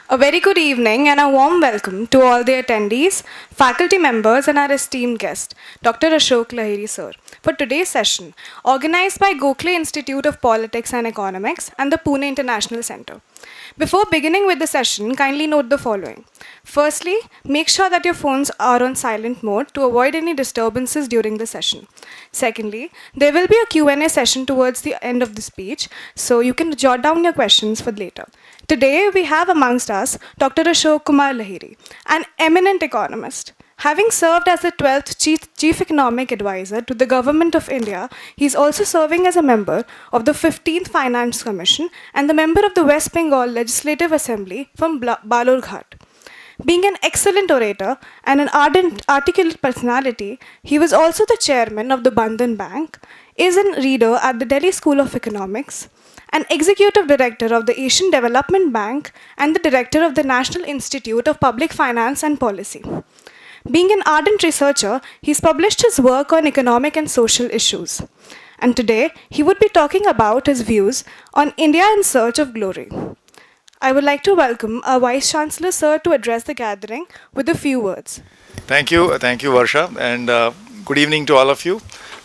A very good evening and a warm welcome to all the attendees, faculty members, and our esteemed guest, Dr. Ashok Lahiri, sir, for today's session, organized by Gokhale Institute of Politics and Economics and the Pune International Center. Before beginning with the session, kindly note the following. Firstly, make sure that your phones are on silent mode to avoid any disturbances during the session. Secondly, there will be a Q&A session towards the end of the speech, so you can jot down your questions for later. Today, we have amongst us Dr. Ashok Kumar Lahiri, an eminent economist. Having served as the 12th Chief Economic Advisor to the Government of India, he is also serving as a member of the 15th Finance Commission and the member of the West Bengal Legislative Assembly from Balurghat. Being an excellent orator and an ardent, articulate personality, he was also the chairman of the Bandhan Bank, is a reader at the Delhi School of Economics, an executive director of the Asian Development Bank, and the director of the National Institute of Public Finance and Policy. Being an ardent researcher, he's published his work on economic and social issues. And today, he would be talking about his views on India in search of glory. I would like to welcome our Vice Chancellor, sir, to address the gathering with a few words. Thank you, Varsha, and good evening to all of you.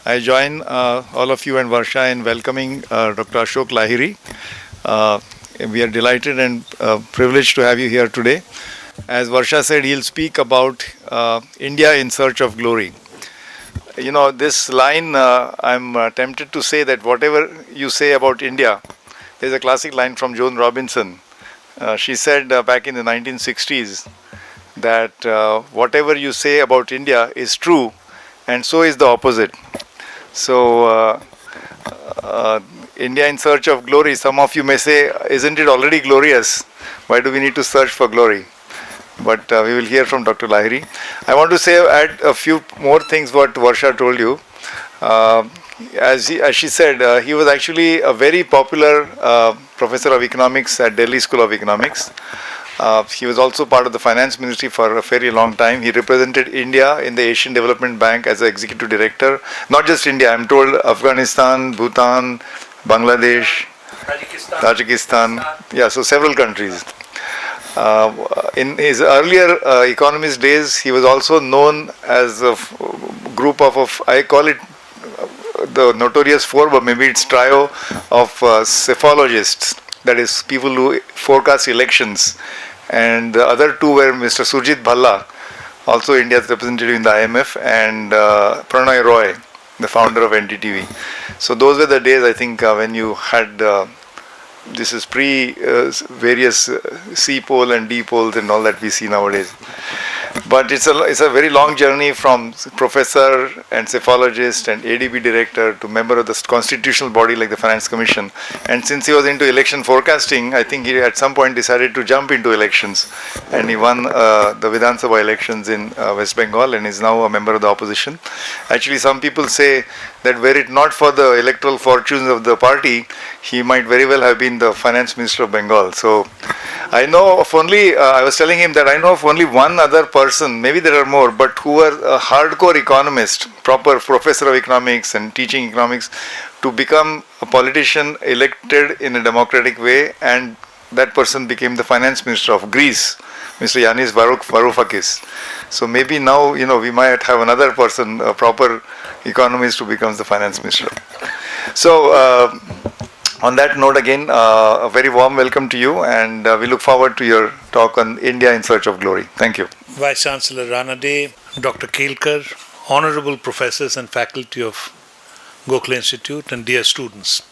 I join all of you and Varsha in welcoming Dr. Ashok Lahiri. We are delighted and privileged to have you here today. As Varsha said, he'll speak about India in search of glory. You know, this line, I'm tempted to say that whatever you say about India, there's a classic line from Joan Robinson. She said back in the 1960s that whatever you say about India is true, and so is the opposite. So, India in search of glory, some of you may say, isn't it already glorious? Why do we need to search for glory? But we will hear from Dr. Lahiri. I want to add a few more things what Varsha told you. As she said, he was actually a very popular professor of economics at Delhi School of Economics. He was also part of the finance ministry for a very long time. He represented India in the Asian Development Bank as an executive director. Not just India, I'm told Afghanistan, Bhutan, Bangladesh, Tajikistan. Yeah, so several countries. In his earlier economist days, he was also known as a group of I call it the notorious four, but maybe it's trio of psephologists, that is people who forecast elections. And the other two were Mr. Surjit Bhalla, also India's representative in the IMF, and Pranay Roy, the founder of NDTV. So those were the days, I think, when you had, this is various C poll and D polls and all that we see nowadays. But it's a very long journey from professor and cephalogist and ADB director to member of the constitutional body like the Finance Commission. And since he was into election forecasting, I think he at some point decided to jump into elections. And he won the Vidhan Sabha elections in West Bengal and is now a member of the opposition. Actually, some people say that were it not for the electoral fortunes of the party, he might very well have been the finance minister of Bengal. So I know of only, I was telling him that I know of only one other person, maybe there are more, but who are a hardcore economist, proper professor of economics and teaching economics, to become a politician elected in a democratic way, and that person became the finance minister of Greece, Mr. Yanis Varoufakis. So maybe now, we might have another person, a proper economist who becomes the finance minister. So, on that note, again, a very warm welcome to you, and we look forward to your talk on India in search of glory. Thank you. Vice Chancellor Ranade, Dr. Kelkar, honorable professors and faculty of Gokhale Institute, and dear students.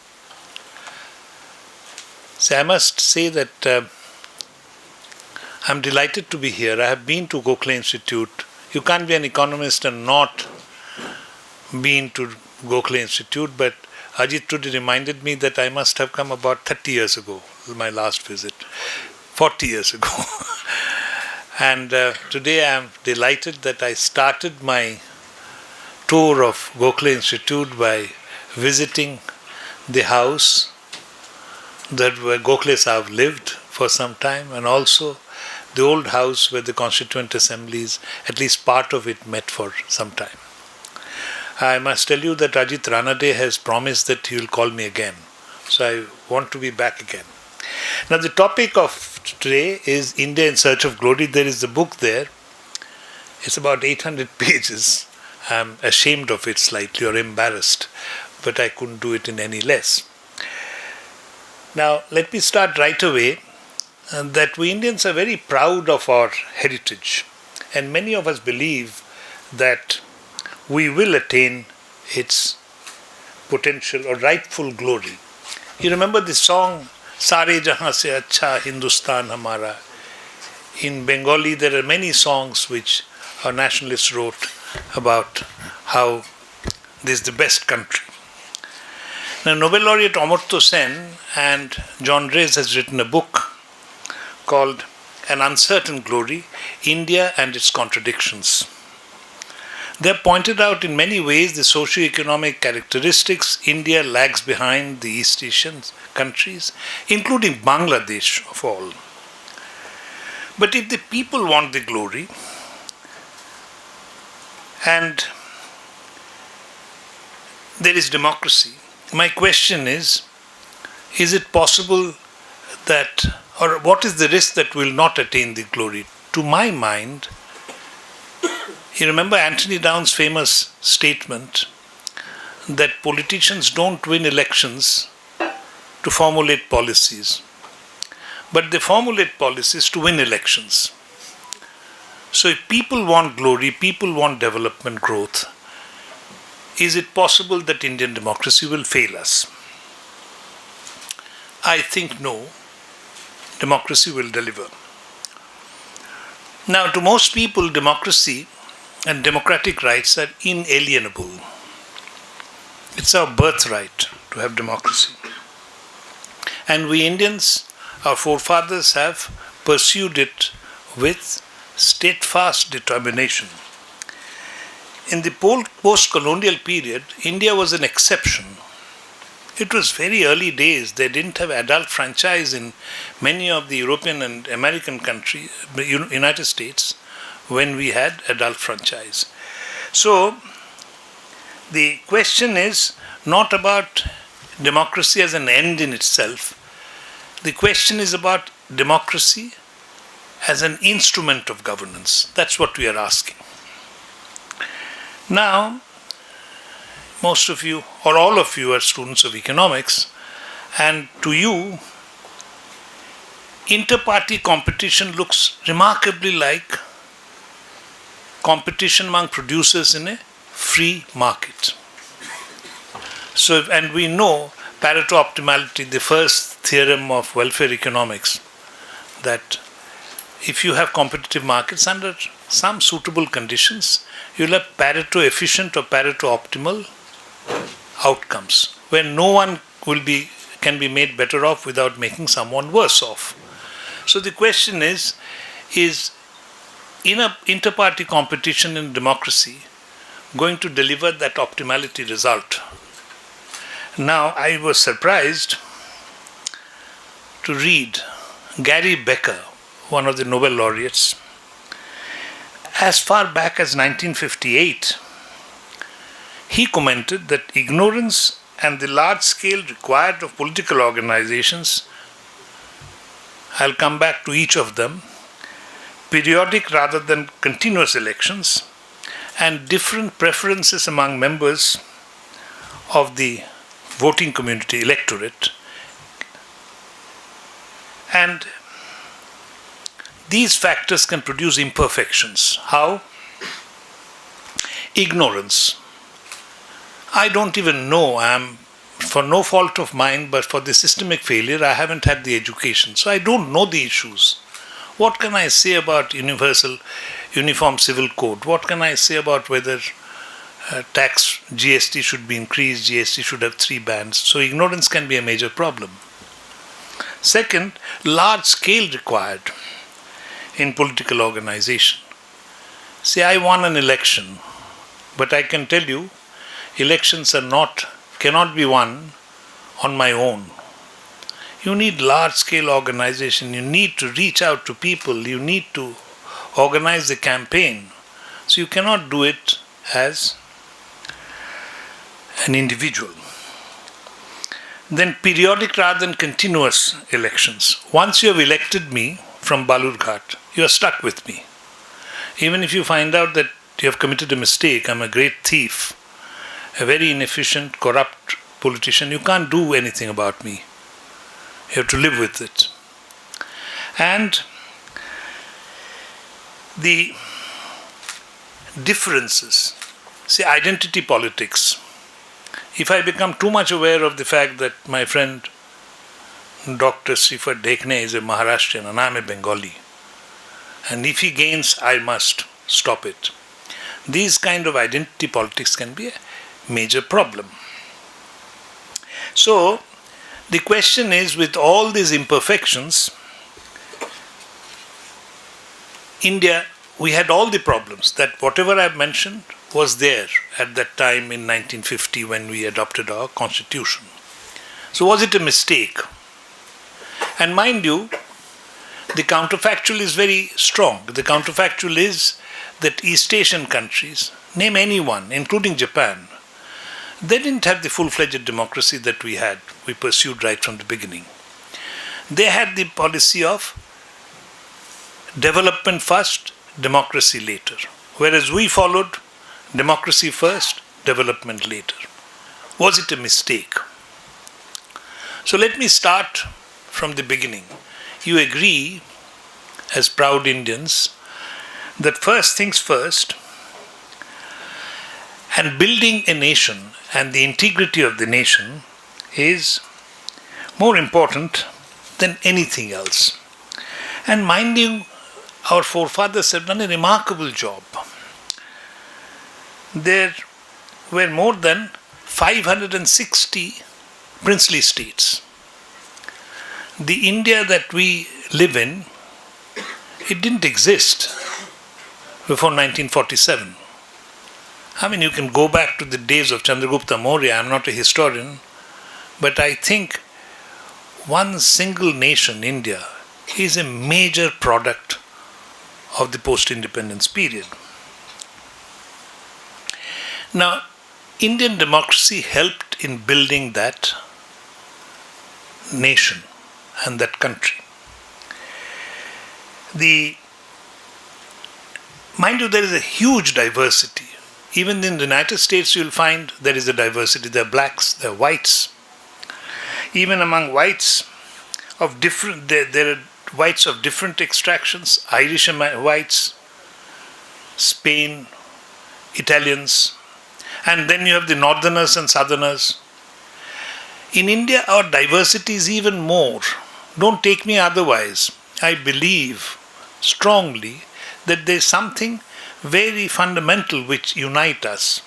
So I must say that I'm delighted to be here. I have been to Gokhale Institute. You can't be an economist and not been to Gokhale Institute, but Ajit today reminded me that I must have come about 30 years ago, my last visit, 40 years ago. And today I am delighted that I started my tour of Gokhale Institute by visiting the house where Gokhale Sahib lived for some time, and also the old house where the Constituent Assemblies, at least part of it, met for some time. I must tell you that Ajit Ranade has promised that he will call me again. So I want to be back again. Now the topic of today is India in Search of Glory. There is a book there. It's about 800 pages. I'm ashamed of it slightly or embarrassed, but I couldn't do it in any less. Now, let me start right away that we Indians are very proud of our heritage, and many of us believe that we will attain its potential or rightful glory. You remember the song, Sare Jahan Se Acha Hindustan Hamara? In Bengali, there are many songs which our nationalists wrote about how this is the best country. Now, Nobel laureate Amartya Sen and John Reyes has written a book called An Uncertain Glory, India and Its Contradictions. They have pointed out in many ways the socio-economic characteristics India lags behind the East Asian countries, including Bangladesh of all. But if the people want the glory, and there is democracy, my question is it possible that, or what is the risk that we will not attain the glory? To my mind, you remember Anthony Down's famous statement that politicians don't win elections to formulate policies, but they formulate policies to win elections. So if people want glory, people want development, growth, is it possible that Indian democracy will fail us? I think no. Democracy will deliver. Now, to most people, democracy and democratic rights are inalienable. It's our birthright to have democracy. And we Indians, our forefathers, have pursued it with steadfast determination. In the post-colonial period, India was an exception. It was very early days. They didn't have adult franchise in many of the European and American countries, United States, when we had adult franchise. So, the question is not about democracy as an end in itself. The question is about democracy as an instrument of governance. That's what we are asking. Now, most of you, or all of you, are students of economics, and to you, inter-party competition looks remarkably like competition among producers in a free market. So, and we know Pareto optimality, the first theorem of welfare economics, that if you have competitive markets under some suitable conditions, you'll have Pareto efficient or Pareto optimal outcomes, where no one can be made better off without making someone worse off. So the question is in a inter-party competition in democracy going to deliver that optimality result? Now, I was surprised to read Gary Becker, one of the Nobel laureates. As far back as 1958, he commented that ignorance and the large scale required of political organizations, I'll come back to each of them, periodic rather than continuous elections, and different preferences among members of the voting community, electorate. And these factors can produce imperfections. How? Ignorance. I don't even know. For no fault of mine, but for the systemic failure, I haven't had the education. So I don't know the issues. What can I say about uniform civil code? What can I say about whether tax GST should be increased, GST should have 3 bands? So ignorance can be a major problem. Second, large scale required in political organization. See, I won an election, but I can tell you, elections cannot be won on my own. You need large scale organization. You need to reach out to people. You need to organize the campaign. So you cannot do it as an individual. Then periodic rather than continuous elections. Once you have elected me, from Balurghat, you are stuck with me. Even if you find out that you have committed a mistake, I'm a great thief, a very inefficient, corrupt politician, you can't do anything about me. You have to live with it. And the differences, see, identity politics. If I become too much aware of the fact that my friend Dr. Srifat Dekne is a Maharashtrian and I'm a Bengali, and if he gains, I must stop it. These kind of identity politics can be a major problem. So, the question is, with all these imperfections, India, we had all the problems that whatever I've mentioned was there at that time in 1950 when we adopted our constitution. So was it a mistake? And mind you, the counterfactual is very strong. The counterfactual is that East Asian countries, name anyone, including Japan, they didn't have the full-fledged democracy that we had. We pursued right from the beginning. They had the policy of development first, democracy later. Whereas we followed democracy first, development later. Was it a mistake? So let me start from the beginning. You agree, as proud Indians, that first things first, and building a nation and the integrity of the nation is more important than anything else. And mind you, our forefathers have done a remarkable job. There were more than 560 princely states. The India that we live in, it didn't exist before 1947. I mean, you can go back to the days of Chandragupta Maurya. I'm not a historian, but I think one single nation, India, is a major product of the post-independence period. Now, Indian democracy helped in building that nation and that country. Mind you, there is a huge diversity. Even in the United States, you'll find there is a diversity. There are blacks, there are whites. Even among whites of different, there are whites of different extractions, Irish whites, Spain, Italians, and then you have the northerners and southerners. In India, our diversity is even more. Don't take me otherwise. I believe strongly that there is something very fundamental which unites us.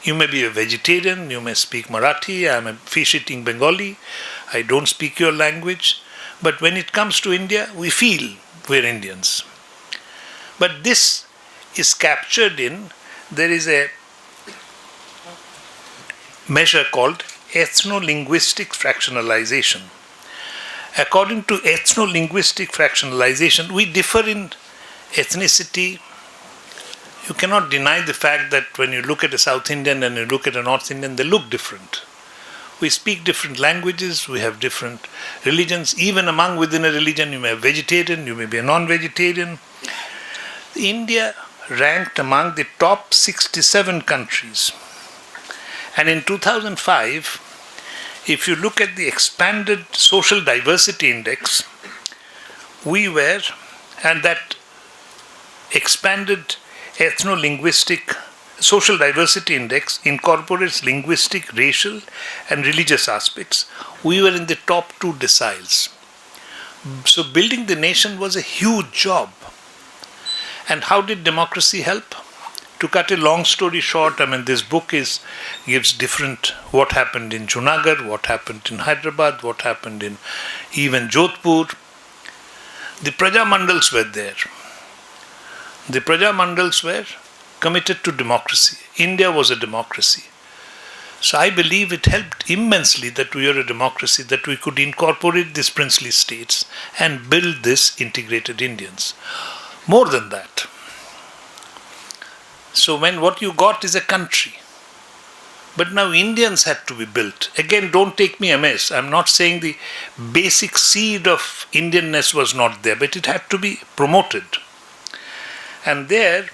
You may be a vegetarian, you may speak Marathi, I am a fish-eating Bengali, I don't speak your language, but when it comes to India, we feel we're Indians. But this is captured in, there is a measure called ethno-linguistic fractionalization. According to ethno-linguistic fractionalization, we differ in ethnicity. You cannot deny the fact that when you look at a South Indian and you look at a North Indian, they look different. We speak different languages, we have different religions. Even within a religion, you may be vegetarian, you may be a non-vegetarian. India ranked among the top 67 countries. And in 2005, if you look at the expanded social diversity index, we were, and that expanded ethno-linguistic social diversity index incorporates linguistic, racial, and religious aspects. We were in the top 2 deciles. So building the nation was a huge job. And how did democracy help? To cut a long story short, I mean, this book gives different, what happened in Junagadh, what happened in Hyderabad, what happened in even Jodhpur. The Praja Mandals were there. The Praja Mandals were committed to democracy. India was a democracy. So I believe it helped immensely that we are a democracy, that we could incorporate these princely states and build this integrated Indians. More than that. So what you got is a country. But now Indians had to be built. Again, don't take me amiss. I'm not saying the basic seed of Indianness was not there, but it had to be promoted. And there,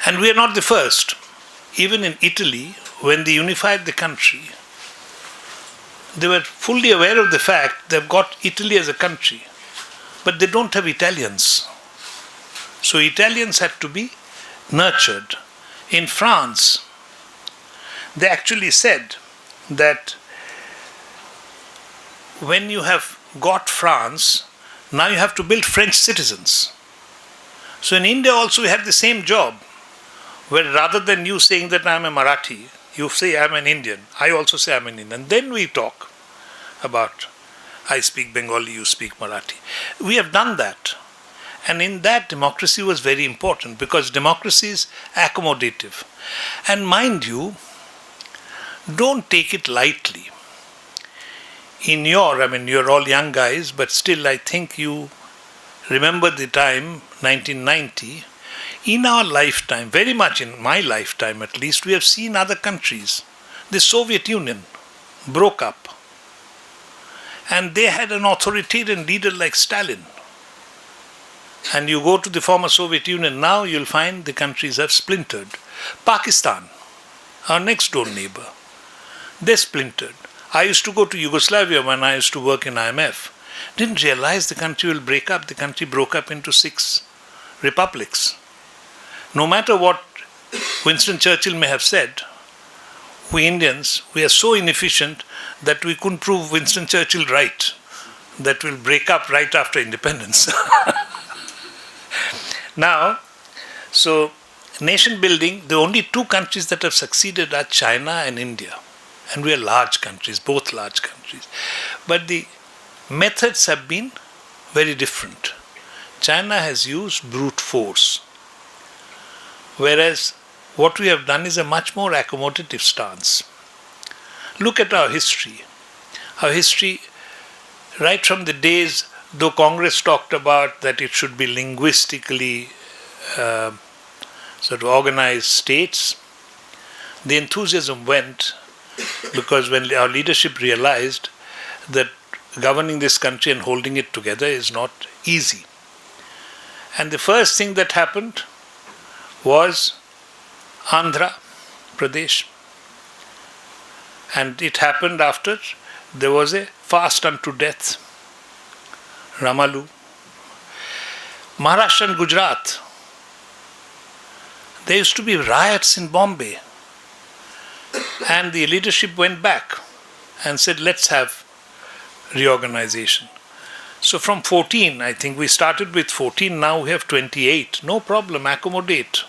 and we are not the first. Even in Italy, when they unified the country, they were fully aware of the fact they've got Italy as a country, but they don't have Italians. So Italians had to be nurtured. In France, they actually said that when you have got France, now you have to build French citizens. So in India also we have the same job, where rather than you saying that I'm a Marathi, you say I'm an Indian. I also say I'm an Indian. Then we talk about I speak Bengali, you speak Marathi. We have done that. And in that, democracy was very important because democracy is accommodative. And mind you, don't take it lightly. You're all young guys, but still I think you remember the time, 1990. In our lifetime, very much in my lifetime at least, we have seen other countries. The Soviet Union broke up. And they had an authoritarian leader like Stalin. And you go to the former Soviet Union now, you'll find the countries have splintered. Pakistan, our next door neighbor, they splintered. I used to go to Yugoslavia when I used to work in IMF. Didn't realize the country will break up. The country broke up into 6 republics. No matter what Winston Churchill may have said, we Indians, we are so inefficient that we couldn't prove Winston Churchill right, that we'll break up right after independence. Now, so nation building, the only 2 countries that have succeeded are China and India. And we are large countries, both large countries. But the methods have been very different. China has used brute force, whereas what we have done is a much more accommodative stance. Look at our history. Our history, right from the days, though Congress talked about that it should be linguistically sort of organized states, the enthusiasm went because when our leadership realized that governing this country and holding it together is not easy. And the first thing that happened was Andhra Pradesh. And it happened after there was a fast unto death, Ramalu. Maharashtra and Gujarat, there used to be riots in Bombay. And the leadership went back and said, let's have reorganization. So from 14, I think we started with 14, now we have 28. No problem, accommodate.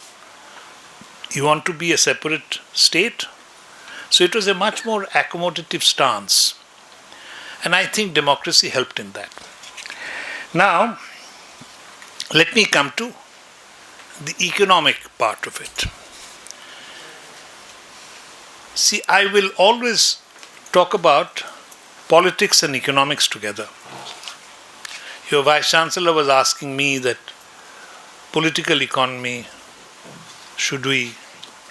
You want to be a separate state? So it was a much more accommodative stance. And I think democracy helped in that. Now, let me come to the economic part of it. See, I will always talk about politics and economics together. Your Vice Chancellor was asking me that political economy, should we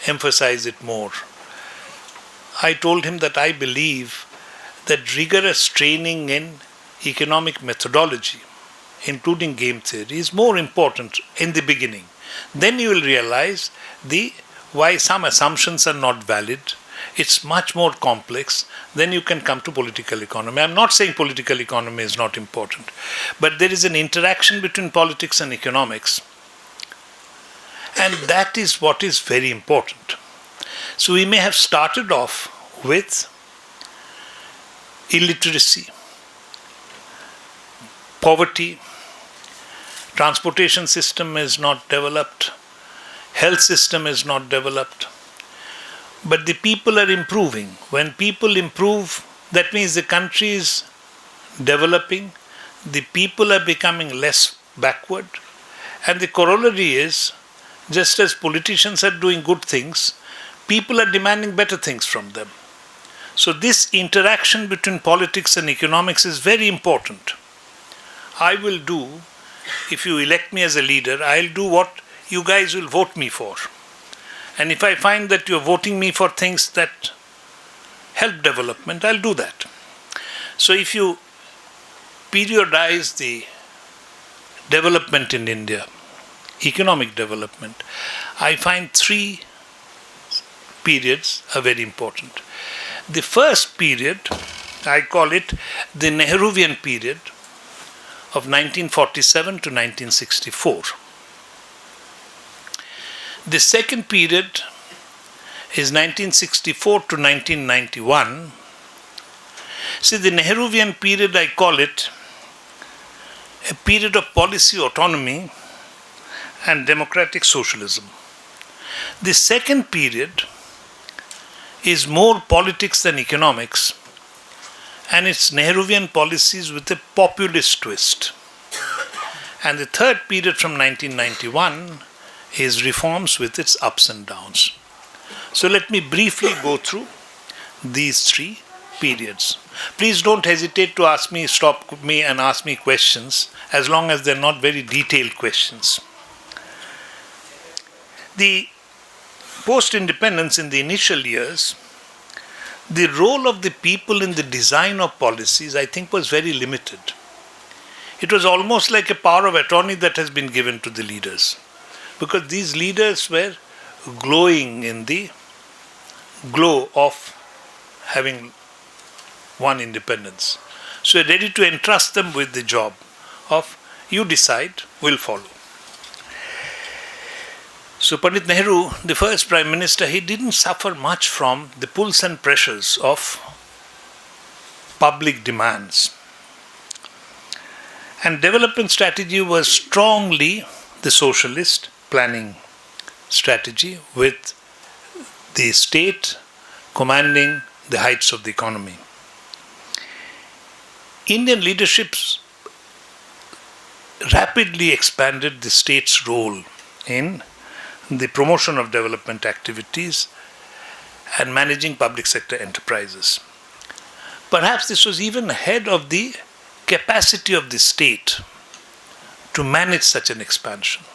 emphasize it more? I told him that I believe that rigorous training in economic methodology, including game theory, is more important in the beginning. Then you will realize why some assumptions are not valid. It's much more complex. Then you can come to political economy. I'm not saying political economy is not important, but there is an interaction between politics and economics. And that is what is very important. So we may have started off with illiteracy, poverty, transportation system is not developed, health system is not developed. But the people are improving. When people improve, that means the country is developing, the people are becoming less backward. And the corollary is, just as politicians are doing good things, people are demanding better things from them. So this interaction between politics and economics is very important. I will do, if you elect me as a leader, I'll do what you guys will vote me for. And if I find that you're voting me for things that help development, I'll do that. So if you periodize the development in India, economic development, I find three periods are very important. The first period, I call it the Nehruvian period of 1947 to 1964. The second period is 1964 to 1991. See, the Nehruvian period, I call it a period of policy autonomy and democratic socialism. The second period is more politics than economics, and it's Nehruvian policies with a populist twist. And the third period from 1991 is reforms with its ups and downs. So let me briefly go through these three periods. Please don't hesitate to stop me and ask me questions, as long as they're not very detailed questions. The post-independence, in the initial years, the role of the people in the design of policies, I think, was very limited. It was almost like a power of attorney that has been given to the leaders, because these leaders were glowing in the glow of having won independence. So we're ready to entrust them with the job of, you decide, we'll follow. So Pandit Nehru, the first Prime Minister, he didn't suffer much from the pulls and pressures of public demands. And development strategy was strongly the socialist planning strategy, with the state commanding the heights of the economy. Indian leaderships rapidly expanded the state's role in the promotion of development activities and managing public sector enterprises. Perhaps this was even ahead of the capacity of the state to manage such an expansion.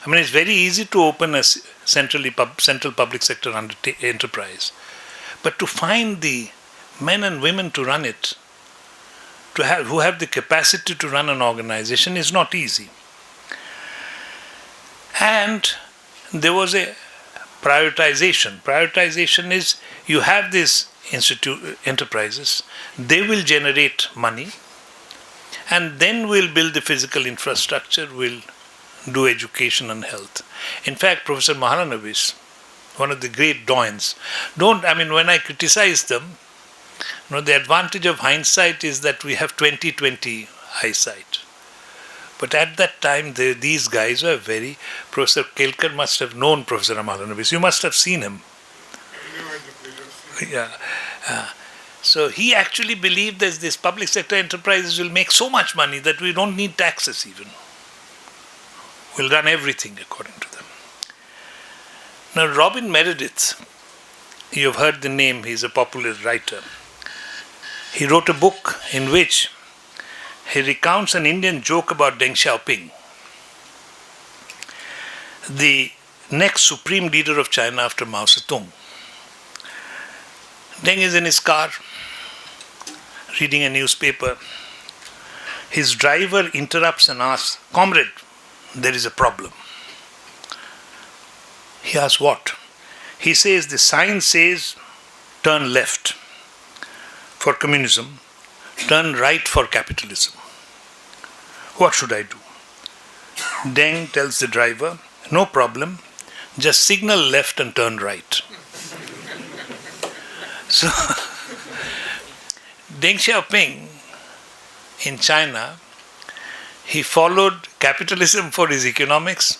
I mean, it's very easy to open a central public sector enterprise, but to find the men and women to run it, who have the capacity to run an organization, is not easy. And there was a prioritization. Prioritization is, you have these enterprises, they will generate money, and then we'll build the physical infrastructure, we'll do education and health. In fact, Professor Mahalanobis, one of the great doyens, when I criticize them, the advantage of hindsight is that we have 20/20 eyesight. But at that time, these guys were Professor Kelkar must have known Professor Mahalanobis. You must have seen him. Yeah. So he actually believed that these public sector enterprises will make so much money that we don't need taxes even. We'll run everything according to them. Now, Robin Meredith, you've heard the name, he's a popular writer. He wrote a book in which he recounts an Indian joke about Deng Xiaoping, the next supreme leader of China after Mao Zedong. Deng is in his car, reading a newspaper. His driver interrupts and asks, "Comrade, there is a problem." He asks, "What?" He says, "The sign says, turn left for communism, turn right for capitalism. What should I do?" Deng tells the driver, "No problem, just signal left and turn right." So, Deng Xiaoping in China, he followed capitalism for his economics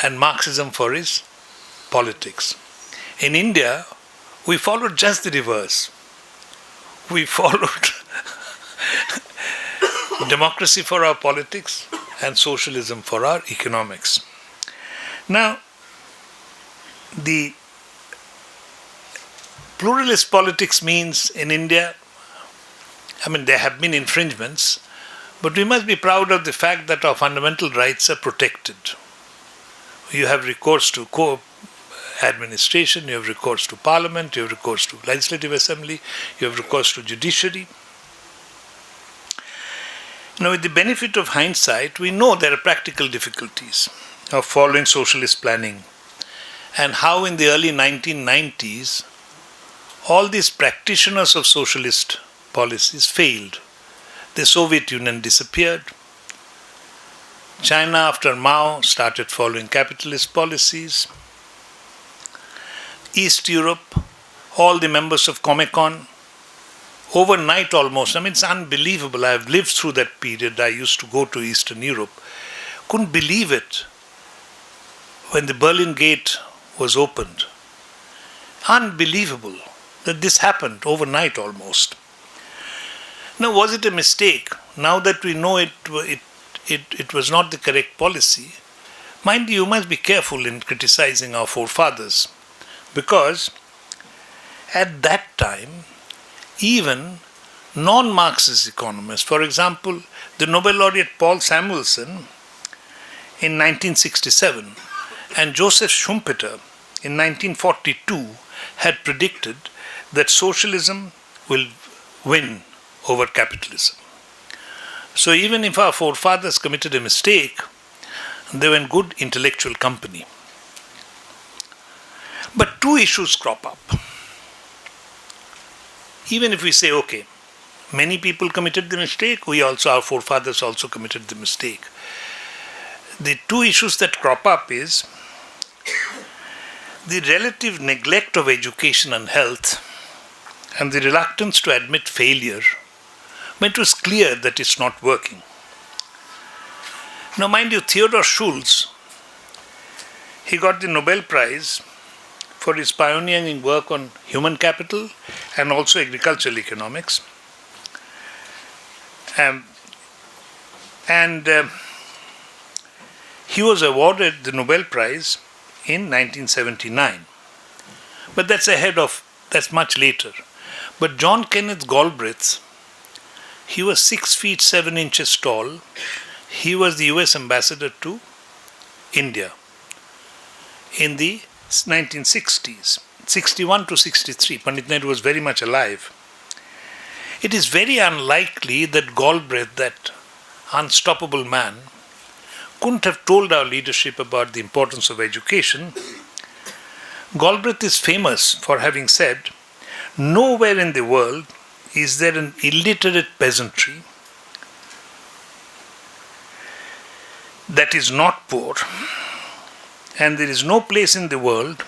and Marxism for his politics. In India, we followed just the reverse. We followed democracy for our politics and socialism for our economics. Now, the pluralist politics means in India, there have been infringements, but we must be proud of the fact that our fundamental rights are protected. You have recourse to administration, you have recourse to parliament, you have recourse to legislative assembly, you have recourse to judiciary. Now, with the benefit of hindsight, we know there are practical difficulties of following socialist planning and how in the early 1990s all these practitioners of socialist policies failed. The Soviet Union disappeared. China, after Mao, started following capitalist policies. East Europe, all the members of Comecon, overnight almost, it's unbelievable. I have lived through that period. I used to go to Eastern Europe. Couldn't believe it when the Berlin Gate was opened. Unbelievable that this happened overnight almost. Now, was it a mistake? Now that we know it was not the correct policy, mind you must be careful in criticizing our forefathers, because at that time, even non-Marxist economists, for example, the Nobel laureate Paul Samuelson in 1967 and Joseph Schumpeter in 1942 had predicted that socialism will win over capitalism. So even if our forefathers committed a mistake, they were in good intellectual company. But two issues crop up. Even if we say, okay, many people committed the mistake, our forefathers also committed the mistake. The two issues that crop up is the relative neglect of education and health and the reluctance to admit failure when it was clear that it's not working. Now, mind you, Theodor Schulz, he got the Nobel Prize for his pioneering work on human capital and also agricultural economics. He was awarded the Nobel Prize in 1979. But that's much later. But John Kenneth Galbraith, he was 6 feet 7 inches tall. He was the US ambassador to India in the 1960s, 61 to 63. Pandit Nehru was very much alive. It is very unlikely that Galbraith, that unstoppable man, couldn't have told our leadership about the importance of education. Galbraith is famous for having said, nowhere in the world is there an illiterate peasantry that is not poor, and there is no place in the world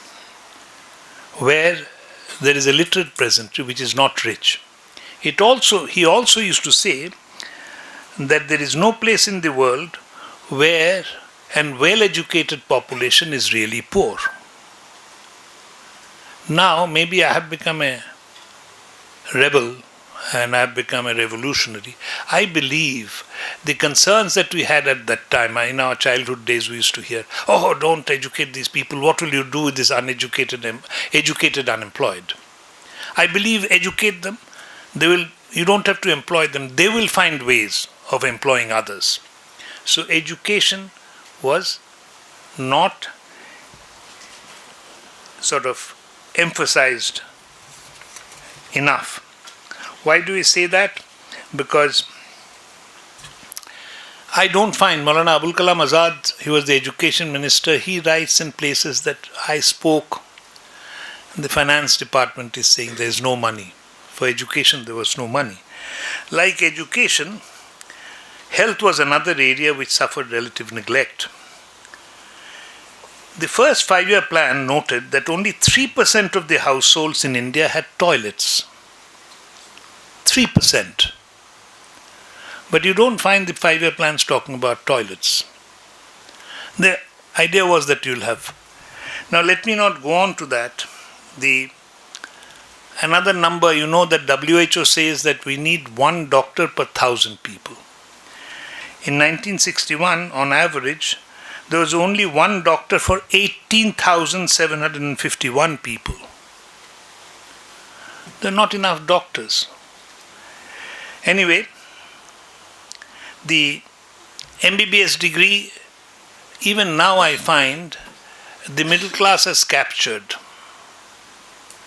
where there is a literate peasantry which is not rich. He also used to say that there is no place in the world where a well-educated population is really poor. Now, maybe I have become a rebel and I have become a revolutionary. I believe the concerns that we had at that time, in our childhood days we used to hear, oh, don't educate these people, what will you do with this educated unemployed? I believe educate them, you don't have to employ them, they will find ways of employing others. So education was not sort of emphasized enough. Why do we say that? Because I don't find Maulana Abul Kalam Azad, he was the education minister, he writes in places that I spoke, the finance department is saying there is no money. For education there was no money. Like education, health was another area which suffered relative neglect. The first 5-year plan noted that only 3% of the households in India had toilets. 3%. But you don't find the 5-year plans talking about toilets. The idea was that you'll have. Now let me not go on to that. Another number, you know that WHO says that we need 1 doctor per 1,000 people. In 1961, on average, there was only 1 doctor for 18,751 people. There are not enough doctors. Anyway, the MBBS degree, even now I find the middle class has captured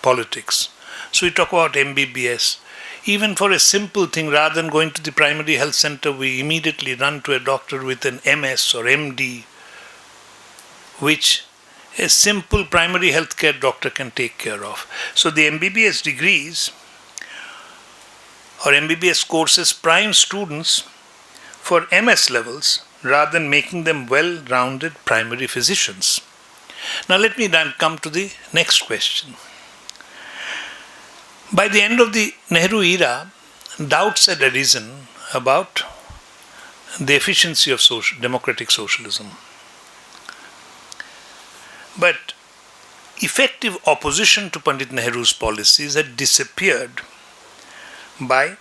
politics. So we talk about MBBS. Even for a simple thing, rather than going to the primary health center, we immediately run to a doctor with an MS or MD, which a simple primary health care doctor can take care of. So the MBBS degrees or MBBS courses prime students for MS levels rather than making them well-rounded primary physicians. Now let me then come to the next question. By the end of the Nehru era, doubts had arisen about the efficiency of democratic socialism. But effective opposition to Pandit Nehru's policies had disappeared by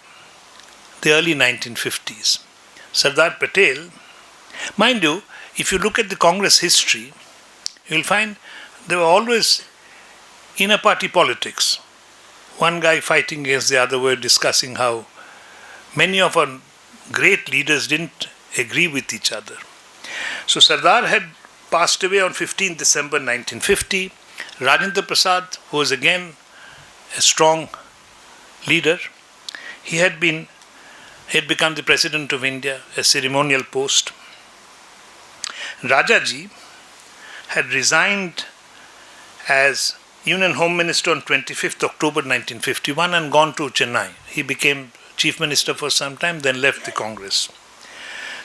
the early 1950s. Sardar Patel, mind you, if you look at the Congress history, you will find there were always inner party politics. One guy fighting against the other, were discussing how many of our great leaders didn't agree with each other. So Sardar had passed away on 15 December 1950. Rajendra Prasad, who was again a strong leader, he had become the President of India, a ceremonial post. Rajaji had resigned as Union Home Minister on 25th October 1951 and gone to Chennai. He became Chief Minister for some time, then left the Congress.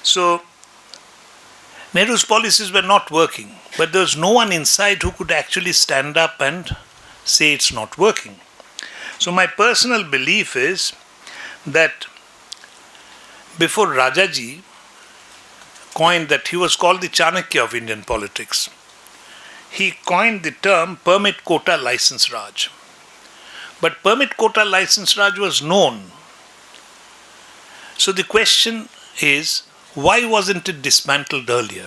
So Nehru's policies were not working, but there was no one inside who could actually stand up and say it's not working. So my personal belief is that before Rajaji coined that, he was called the Chanakya of Indian politics. He coined the term permit quota license Raj. But permit quota license Raj was known. So the question is, why wasn't it dismantled earlier?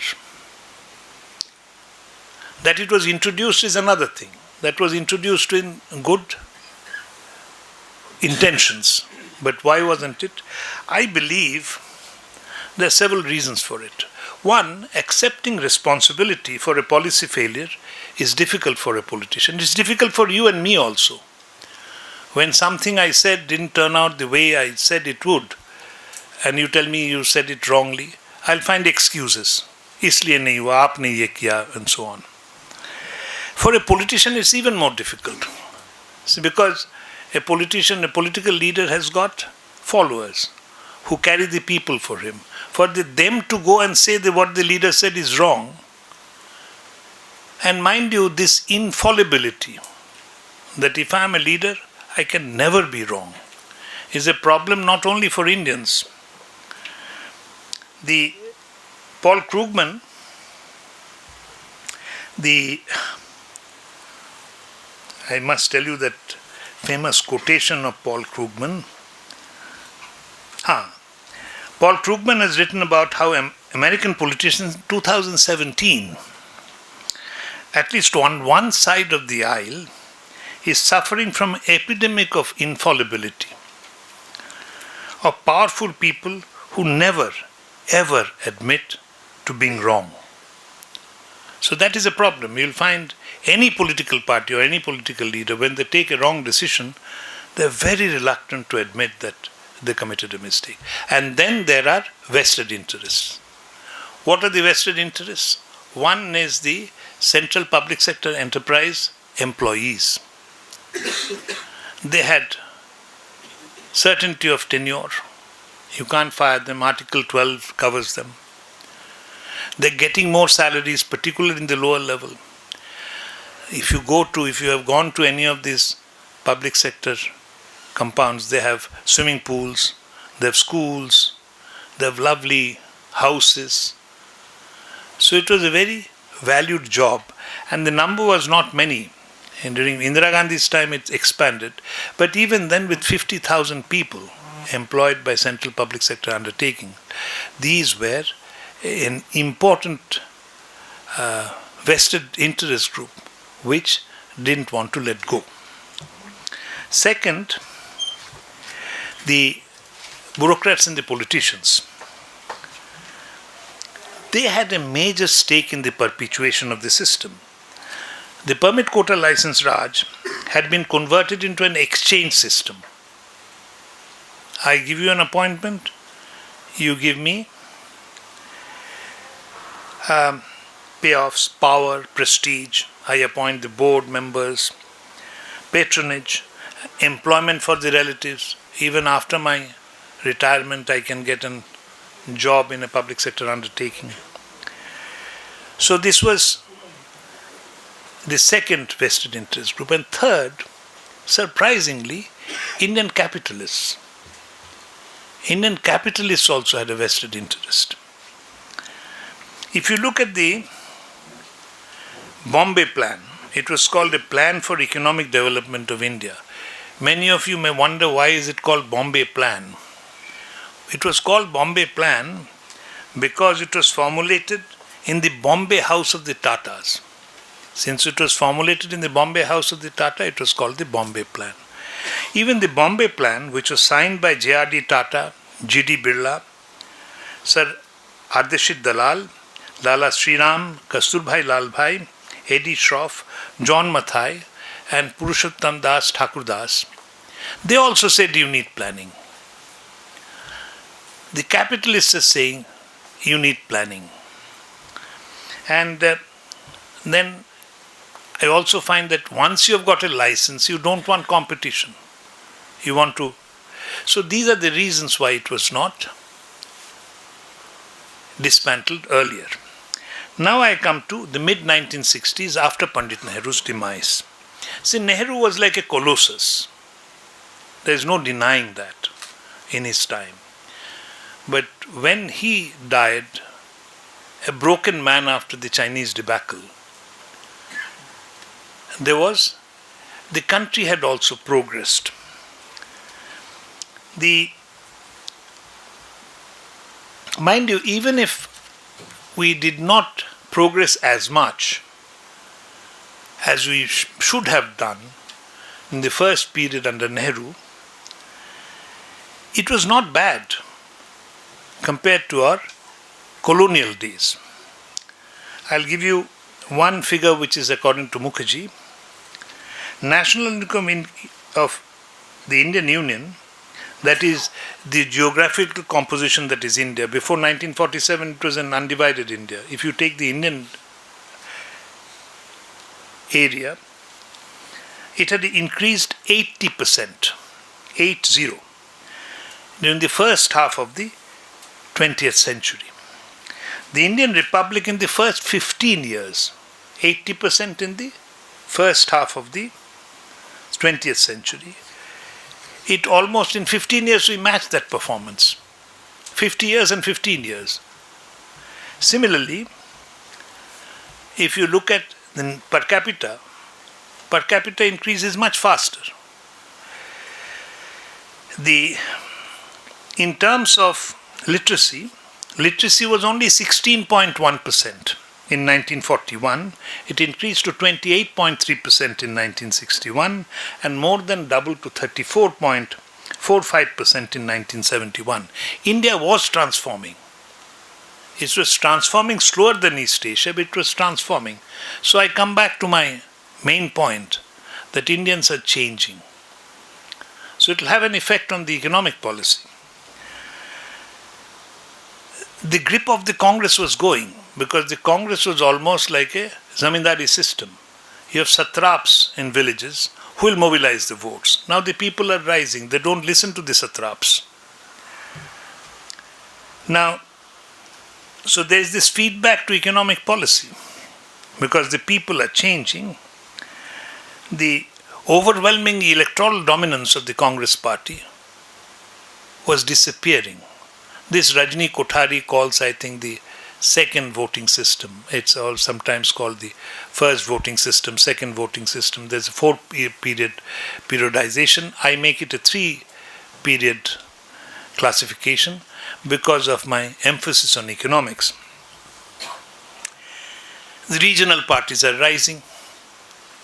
That it was introduced is another thing. That was introduced in good intentions. But why wasn't it? I believe there are several reasons for it. One, accepting responsibility for a policy failure is difficult for a politician. It's difficult for you and me also. When something I said didn't turn out the way I said it would, and you tell me you said it wrongly, I'll find excuses. Isliye nahi hua, aapne ye kiya, and so on. For a politician, it's even more difficult. See, because a politician, a political leader has got followers who carry the people for him. For them to go and say that what the leader said is wrong, and mind you, this infallibility, that if I am a leader, I can never be wrong, is a problem not only for Indians. The Paul Krugman, I must tell you that famous quotation of Paul Krugman. Paul Krugman has written about how American politicians in 2017, at least on one side of the aisle, is suffering from an epidemic of infallibility, of powerful people who never, ever admit to being wrong. So that is a problem. You'll find any political party or any political leader, when they take a wrong decision, they're very reluctant to admit that they committed a mistake. And then there are vested interests. What are the vested interests? One is the central public sector enterprise employees. They had certainty of tenure. You can't fire them. Article 12 covers them. They're getting more salaries, particularly in the lower level. If you have gone to any of these public sector compounds, they have swimming pools, they have schools, they have lovely houses. So it was a very valued job, and the number was not many. And during Indira Gandhi's time it expanded, but even then with 50,000 people employed by central public sector undertaking, these were an important vested interest group which didn't want to let go. Second, the bureaucrats and the politicians, they had a major stake in the perpetuation of the system. the permit quota license Raj had been converted into an exchange system. I give you an appointment, you give me payoffs, power, prestige. I appoint the board members, patronage, employment for the relatives. Even after my retirement, I can get a job in a public sector undertaking. So this was the second vested interest group. And third, surprisingly, Indian capitalists. Indian capitalists also had a vested interest. If you look at the Bombay Plan, it was called a Plan for Economic Development of India. Many of you may wonder why is it called Bombay Plan. It was called Bombay Plan because it was formulated in the Bombay House of the Tatas. Since it was formulated in the Bombay House of the Tata, it was called the Bombay Plan. Even the Bombay Plan, which was signed by J.R.D. Tata, G.D. Birla, Sir Ardeshit Dalal, Lala Sriram, Kasturbhai Lalbhai, A.D. Shroff, John Mathai, and Purushottam Das Thakurdas, they also said you need planning. The capitalists are saying you need planning. And then I also find that once you have got a license, you don't want competition. You want to. So these are the reasons why it was not dismantled earlier. Now I come to the mid-1960s after Pandit Nehru's demise. See, Nehru was like a colossus. There is no denying that in his time. But when he died, a broken man after the Chinese debacle, the country had also progressed. Mind you, even if we did not progress as much as we should have done in the first period under Nehru, it was not bad compared to our colonial days. I'll give you one figure which is according to Mukherjee. National income of the Indian Union, that is the geographical composition that is India. Before 1947 it was an undivided India. If you take the Indian area, it had increased 80%, 80, during the first half of the 20th century. The Indian Republic in the first 15 years, 80% in the first half of the 20th century. It almost in 15 years we matched that performance. 50 years and 15 years. Similarly, if you look at the per capita increase is much faster. In terms of literacy was only 16.1%. In 1941, it increased to 28.3% in 1961 and more than doubled to 34.45% in 1971. India was transforming. It was transforming slower than East Asia, but it was transforming. So I come back to my main point that Indians are changing. So it will have an effect on the economic policy. The grip of the Congress was going, because the Congress was almost like a zamindari system. You have satraps in villages who will mobilize the votes. Now the people are rising. They don't listen to the satraps. Now, so there is this feedback to economic policy. Because the people are changing, the overwhelming electoral dominance of the Congress party was disappearing. This Rajni Kothari calls, I think, the second voting system. It's all sometimes called the first voting system, second voting system. There's a 4-period periodization. I make it a 3-period classification because of my emphasis on economics. The regional parties are rising.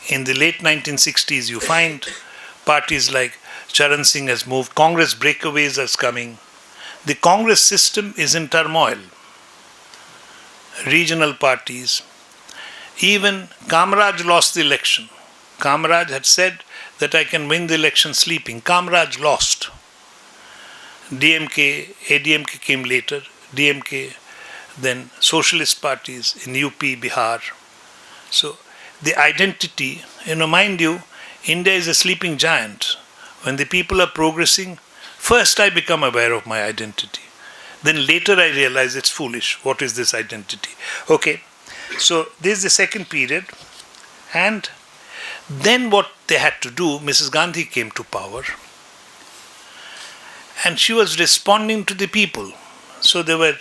In the late 1960s, you find parties like Charan Singh has moved, Congress breakaways are coming. The Congress system is in turmoil. Regional parties, Even Kamraj lost the election. Kamraj had said that I can win the election sleeping. Kamraj lost. DMK, ADMK came later. DMK, then socialist parties in UP, Bihar. So the identity, mind you, India is a sleeping giant. When the people are progressing, first I become aware of my identity. Then later I realize it's foolish. What is this identity? Okay, so this is the second period. And then what they had to do, Mrs. Gandhi came to power. And she was responding to the people. So there were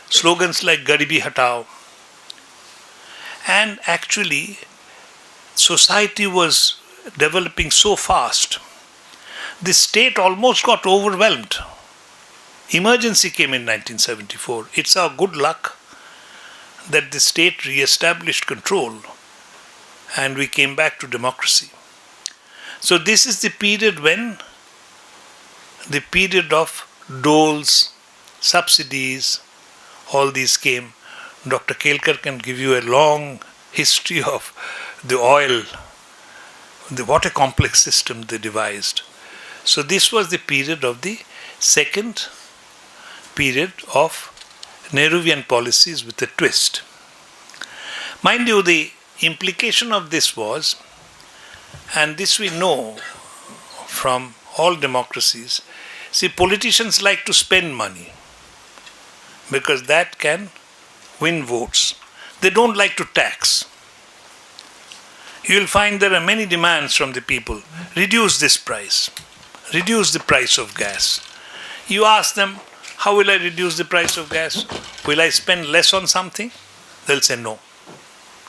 slogans like Garibi Hatao. And actually, society was developing so fast. The state almost got overwhelmed. Emergency came in 1974. It's our good luck that the state re-established control and we came back to democracy. So this is the period when the period of doles, subsidies, all these came. Dr. Kelkar can give you a long history of the oil, what a complex system they devised. So this was the period of the second period of Nehruvian policies with a twist. Mind you, the implication of this was, and this we know from all democracies, see, politicians like to spend money because that can win votes. They don't like to tax. You will find there are many demands from the people. Reduce this price. Reduce the price of gas. You ask them, how will I reduce the price of gas? Will I spend less on something? They'll say no.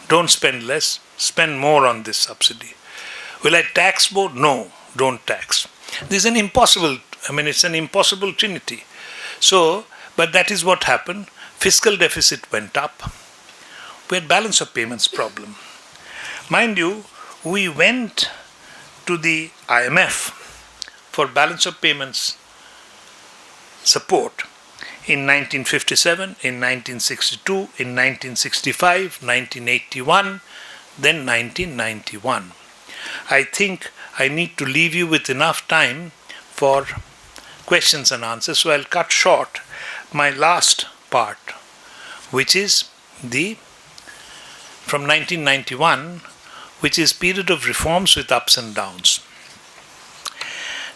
Don't spend less, spend more on this subsidy. Will I tax more? No, don't tax. This is an impossible, it's an impossible trinity. So, but that is what happened. Fiscal deficit went up. We had balance of payments problem. Mind you, we went to the IMF for balance of payments support in 1957, in 1962, in 1965, 1981, then 1991. I think I need to leave you with enough time for questions and answers, so I'll cut short my last part, which is from 1991, which is period of reforms with ups and downs.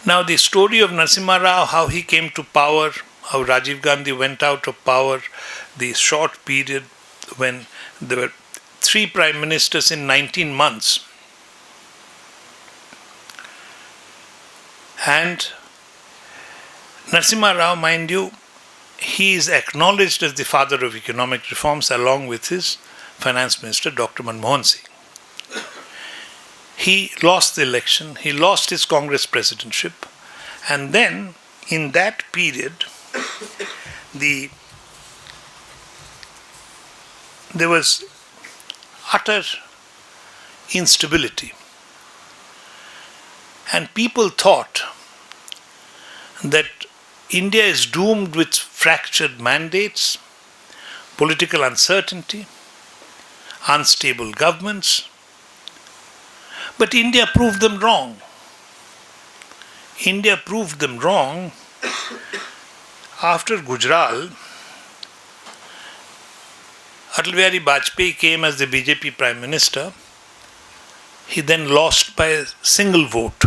Now the story of Narasimha Rao, how he came to power, how Rajiv Gandhi went out of power, the short period when there were 3 prime ministers in 19 months. And Narasimha Rao, mind you, he is acknowledged as the father of economic reforms along with his finance minister, Dr. Manmohan Singh. He lost the election, he lost his Congress presidentship, and then in that period, there was utter instability. And people thought that India is doomed with fractured mandates, political uncertainty, unstable governments. But India proved them wrong. India proved them wrong after Gujral. Atal Bihari Vajpayee came as the BJP Prime Minister. He then lost by a single vote.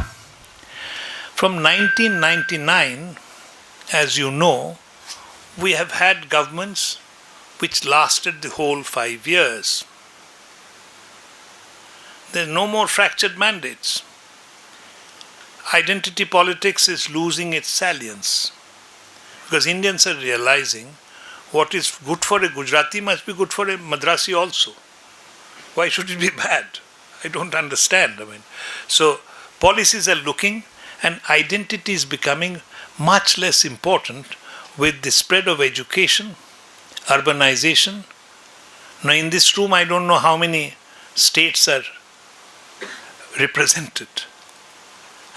From 1999, as you know, we have had governments which lasted the whole 5 years. There are no more fractured mandates. Identity politics is losing its salience because Indians are realizing what is good for a Gujarati must be good for a Madrasi also. Why should it be bad? I don't understand. So policies are looking and identity is becoming much less important with the spread of education, urbanization. Now in this room I don't know how many states are represented.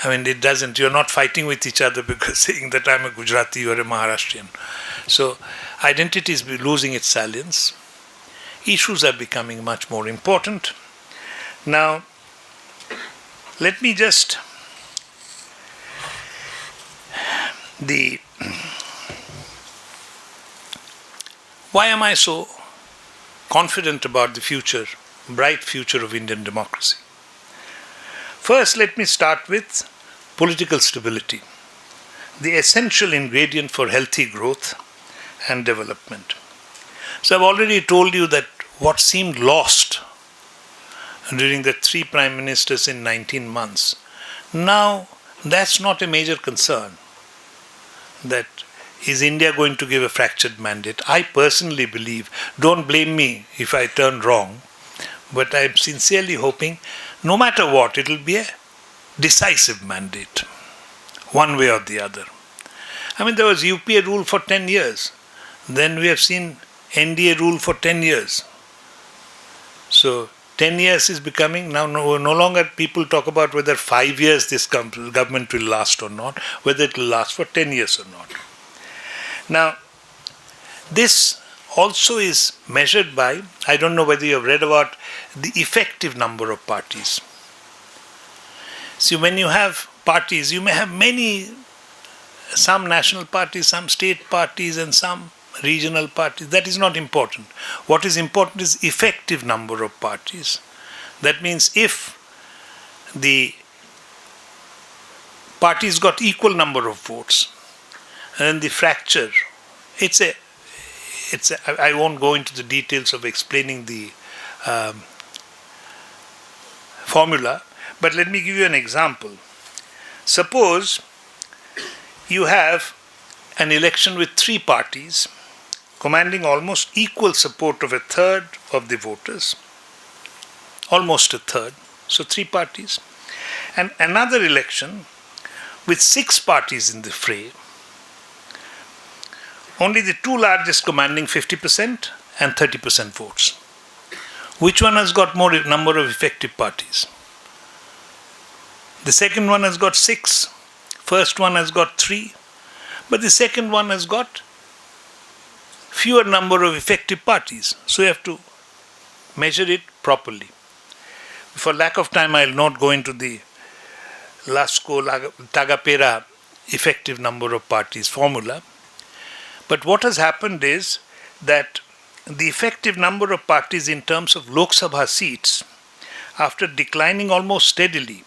It doesn't, you're not fighting with each other because saying that I'm a Gujarati or a Maharashtrian. So identity is losing its salience. issues are becoming much more important. Now, let me just why am I so confident about the future, bright future of Indian democracy? First, let me start with political stability, the essential ingredient for healthy growth and development. So I've already told you that what seemed lost during the 3 prime ministers in 19 months, now that's not a major concern. That is India going to give a fractured mandate? I personally believe, don't blame me if I turn wrong, but I'm sincerely hoping, no matter what, it will be a decisive mandate, one way or the other. I mean, there was UPA rule for 10 years. Then we have seen NDA rule for 10 years. So 10 years is becoming, now no longer people talk about whether 5 years this government will last or not, whether it will last for 10 years or not. Now, this also is measured by, I don't know whether you have read about the effective number of parties. See, when you have parties, you may have some national parties, some state parties, and some regional parties. That is not important. What is important is effective number of parties. That means if the parties got equal number of votes, and the fracture, I won't go into the details of explaining the formula, but let me give you an example. Suppose you have an election with 3 parties commanding almost equal support of a third of the voters, almost a third, so 3 parties, and another election with 6 parties in the fray, only the 2 largest commanding 50% and 30% votes. Which one has got more number of effective parties? The second one has got 6, first one has got 3, but the second one has got fewer number of effective parties. So you have to measure it properly. For lack of time, I will not go into the Lasco-Tagapera effective number of parties formula. But what has happened is that the effective number of parties in terms of Lok Sabha seats, after declining almost steadily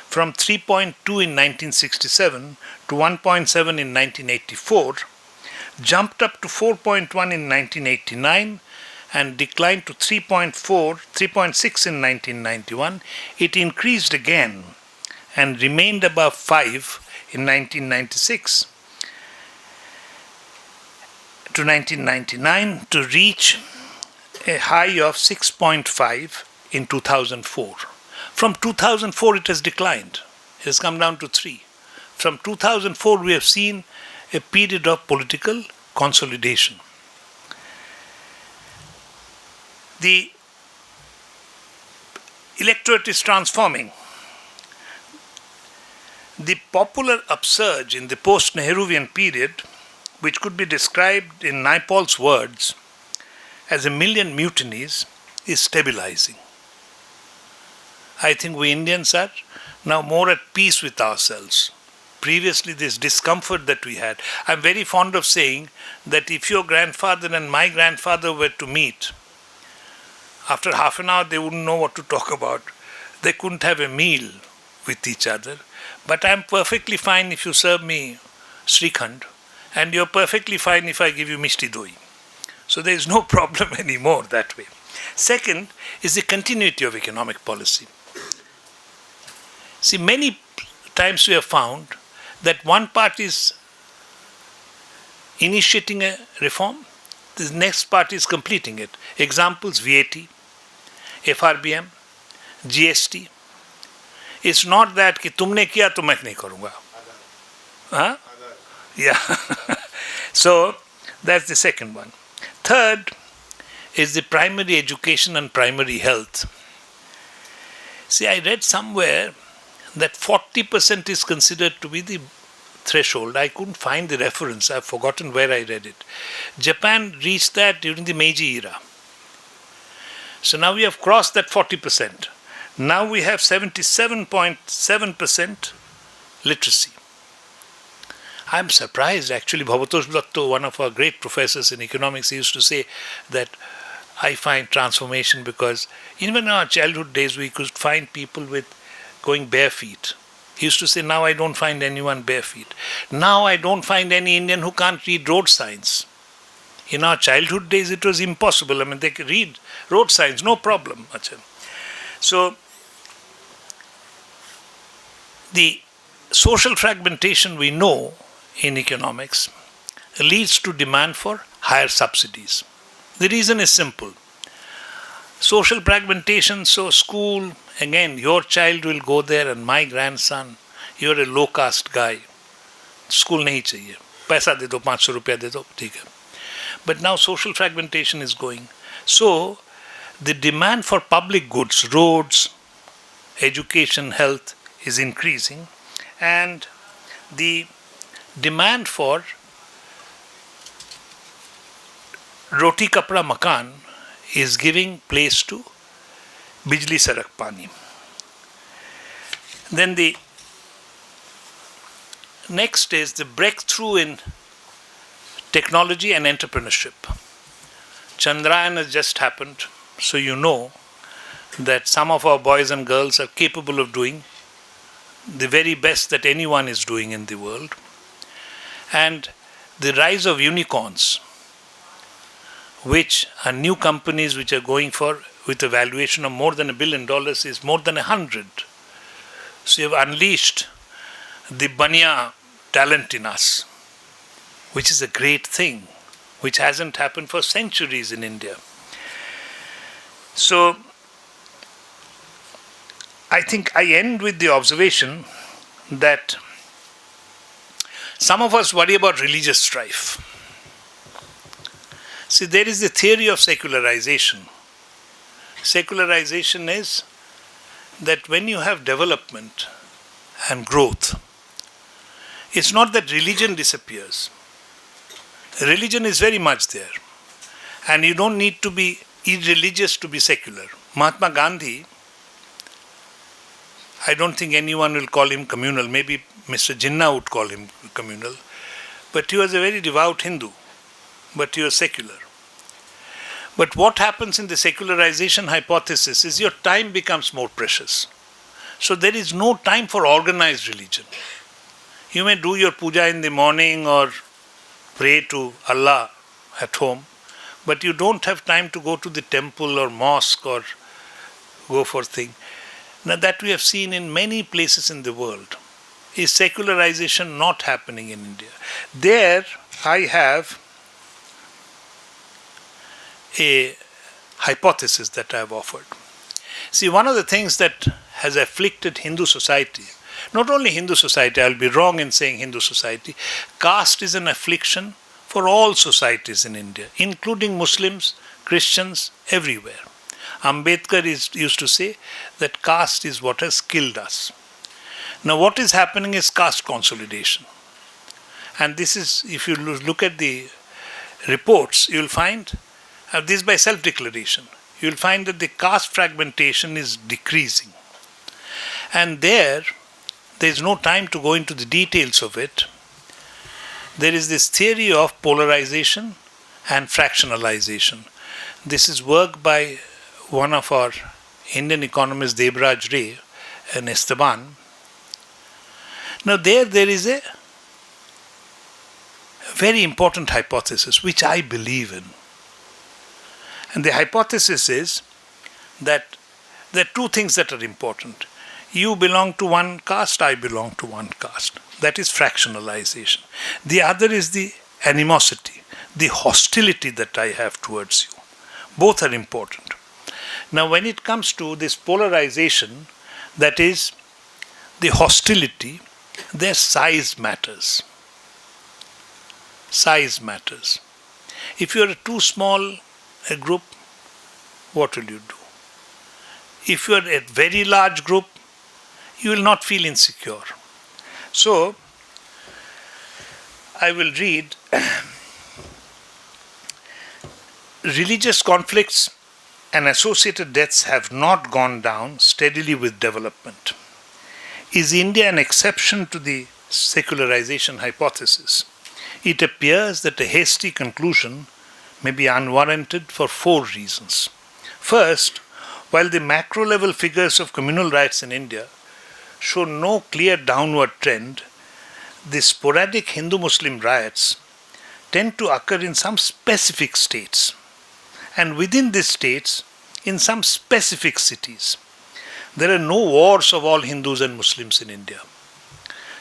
from 3.2 in 1967 to 1.7 in 1984, jumped up to 4.1 in 1989 and declined to 3.6 in 1991. It increased again and remained above 5 in 1996 to 1999 to reach a high of 6.5 in 2004. From 2004 it has declined. It has come down to 3. From 2004 we have seen a period of political consolidation. The electorate is transforming. The popular upsurge in the post-Nehruvian period, which could be described in Naipaul's words as a million mutinies, is stabilizing. I think we Indians are now more at peace with ourselves. Previously, this discomfort that we had, I'm very fond of saying that if your grandfather and my grandfather were to meet, after half an hour they wouldn't know what to talk about. They couldn't have a meal with each other. But I'm perfectly fine if you serve me Srikhand, and you're perfectly fine if I give you Mishti Doi. So there is no problem anymore that way. Second is the continuity of economic policy. See, many times we have found that one party is initiating a reform, the next party is completing it. Examples: VAT, FRBM, GST. It's not that कि तुमने किया तो मैं नहीं करूँगा. Huh? Yeah. So that's the second one. Third is the primary education and primary health. See, I read somewhere that 40% is considered to be the threshold. I couldn't find the reference. I've forgotten where I read it. Japan reached that during the Meiji era. So now we have crossed that 40%. Now we have 77.7% literacy. I'm surprised actually. Bhabatosh Datto, one of our great professors in economics, he used to say that I find transformation because even in our childhood days we could find people with going bare feet. He used to say, now I don't find anyone bare feet. Now I don't find any Indian who can't read road signs. In our childhood days it was impossible. I mean, they could read road signs, no problem. So the social fragmentation we know in economics leads to demand for higher subsidies. The reason is simple. Social fragmentation, so school, again, your child will go there and my grandson, you're a low caste guy. School nahi chahiye. Paisa de do, 500 rupiya de do, theek hai. But now social fragmentation is going. So the demand for public goods, roads, education, health is increasing, and the demand for roti kapra makan is giving place to bijli sarak pani. Then the next is the breakthrough in technology and entrepreneurship. Chandrayaan has just happened, so you know that some of our boys and girls are capable of doing the very best that anyone is doing in the world. And the rise of unicorns, which are new companies which are going for with a valuation of more than $1 billion, is more than 100. So you have unleashed the Banya talent in us, which is a great thing, which hasn't happened for centuries in India. So I think I end with the observation that some of us worry about religious strife. See, there is the theory of secularization. Secularization is that when you have development and growth, it's not that religion disappears. Religion is very much there. And you don't need to be irreligious to be secular. Mahatma Gandhi, I don't think anyone will call him communal. Maybe Mr. Jinnah would call him communal. But he was a very devout Hindu. But he was secular. But what happens in the secularization hypothesis is your time becomes more precious. So there is no time for organized religion. You may do your puja in the morning or pray to Allah at home, but you don't have time to go to the temple or mosque or go for thing. Now that we have seen in many places in the world. Is secularization not happening in India? There I have a hypothesis that I have offered. See, one of the things that has afflicted Hindu society, not only Hindu society, I will be wrong in saying Hindu society, caste is an affliction for all societies in India, including Muslims, Christians, everywhere. Ambedkar used to say that caste is what has killed us. Now what is happening is caste consolidation. And this is, if you look at the reports, you will find, this by self-declaration, you will find that the caste fragmentation is decreasing. And there is no time to go into the details of it. There is this theory of polarization and fractionalization. This is work by one of our Indian economists, Debraj Ray, in Esteban. Now there is a very important hypothesis which I believe in. And the hypothesis is that there are two things that are important. You belong to one caste, I belong to one caste. That is fractionalization. The other is the animosity, the hostility that I have towards you. Both are important. Now when it comes to this polarization, that is the hostility, their size matters. Size matters. If you are too small a group, what will you do? If you are a very large group, you will not feel insecure. So, I will read religious conflicts and associated deaths have not gone down steadily with development. Is India an exception to the secularization hypothesis? It appears that a hasty conclusion may be unwarranted for four reasons. First, while the macro level figures of communal riots in India show no clear downward trend, the sporadic Hindu-Muslim riots tend to occur in some specific states, and within these states, in some specific cities. There are no wars of all Hindus and Muslims in India.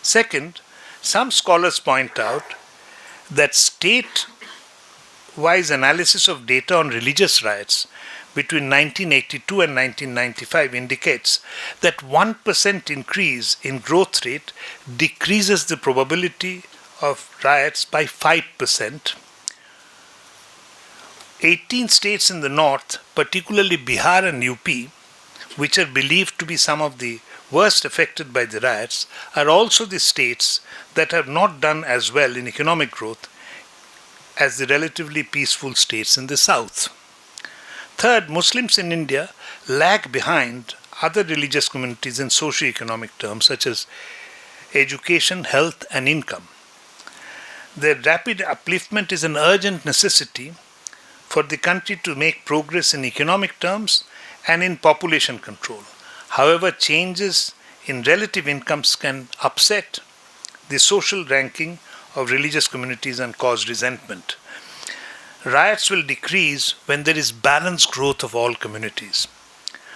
Second, some scholars point out that state-wise analysis of data on religious riots between 1982 and 1995 indicates that 1% increase in growth rate decreases the probability of riots by 5%. 18 states in the north, particularly Bihar and UP, which are believed to be some of the worst affected by the riots, are also the states that have not done as well in economic growth as the relatively peaceful states in the south. Third, Muslims in India lag behind other religious communities in socio-economic terms such as education, health, and income. Their rapid upliftment is an urgent necessity for the country to make progress in economic terms and in population control. However, changes in relative incomes can upset the social ranking of religious communities and cause resentment. Riots will decrease when there is balanced growth of all communities.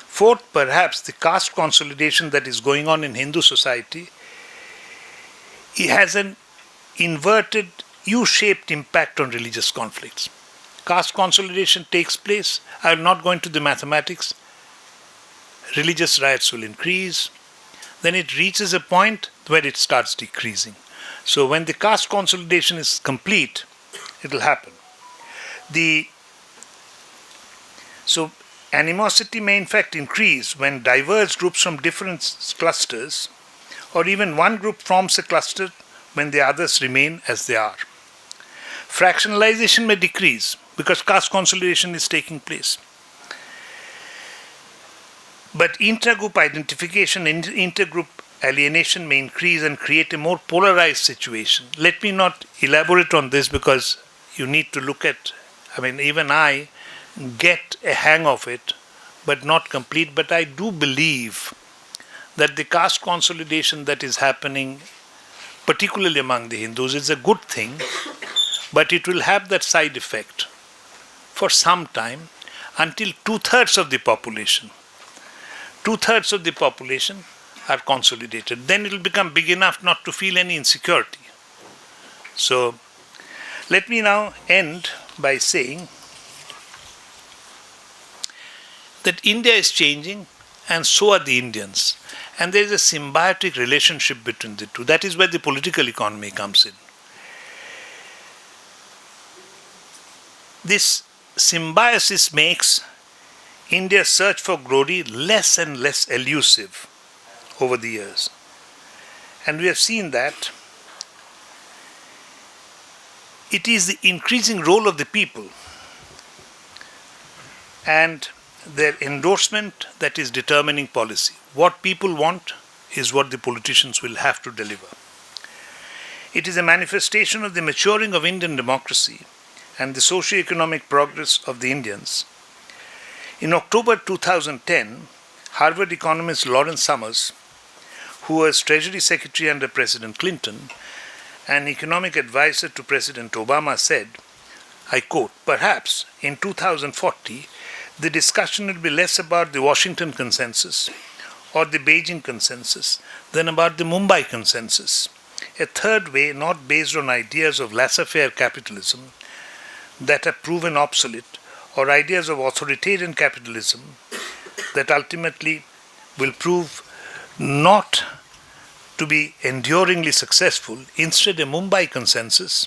Fourth, perhaps the caste consolidation that is going on in Hindu society, it has an inverted U-shaped impact on religious conflicts. Caste consolidation takes place. I will not go into the mathematics. Religious riots will increase. Then it reaches a point where it starts decreasing. So when the caste consolidation is complete, it will happen. So animosity may in fact increase when diverse groups from different clusters, or even one group forms a cluster when the others remain as they are. Fractionalization may decrease because caste consolidation is taking place. But intragroup identification and intergroup alienation may increase and create a more polarized situation. Let me not elaborate on this because you need to look at, even I get a hang of it, but not complete. But I do believe that the caste consolidation that is happening, particularly among the Hindus, is a good thing, but it will have that side effect for some time until two-thirds of the population are consolidated. Then it will become big enough not to feel any insecurity. So let me now end by saying that India is changing and so are the Indians. And there is a symbiotic relationship between the two. That is where the political economy comes in. This symbiosis makes India's search for glory less and less elusive over the years. And we have seen that it is the increasing role of the people and their endorsement that is determining policy. What people want is what the politicians will have to deliver. It is a manifestation of the maturing of Indian democracy and the socio-economic progress of the Indians. In October 2010, Harvard economist Lawrence Summers, who was Treasury Secretary under President Clinton and economic advisor to President Obama, said, I quote, "Perhaps in 2040, the discussion will be less about the Washington consensus or the Beijing consensus than about the Mumbai consensus, a third way not based on ideas of laissez-faire capitalism that have proven obsolete or ideas of authoritarian capitalism that ultimately will prove not to be enduringly successful, instead a Mumbai consensus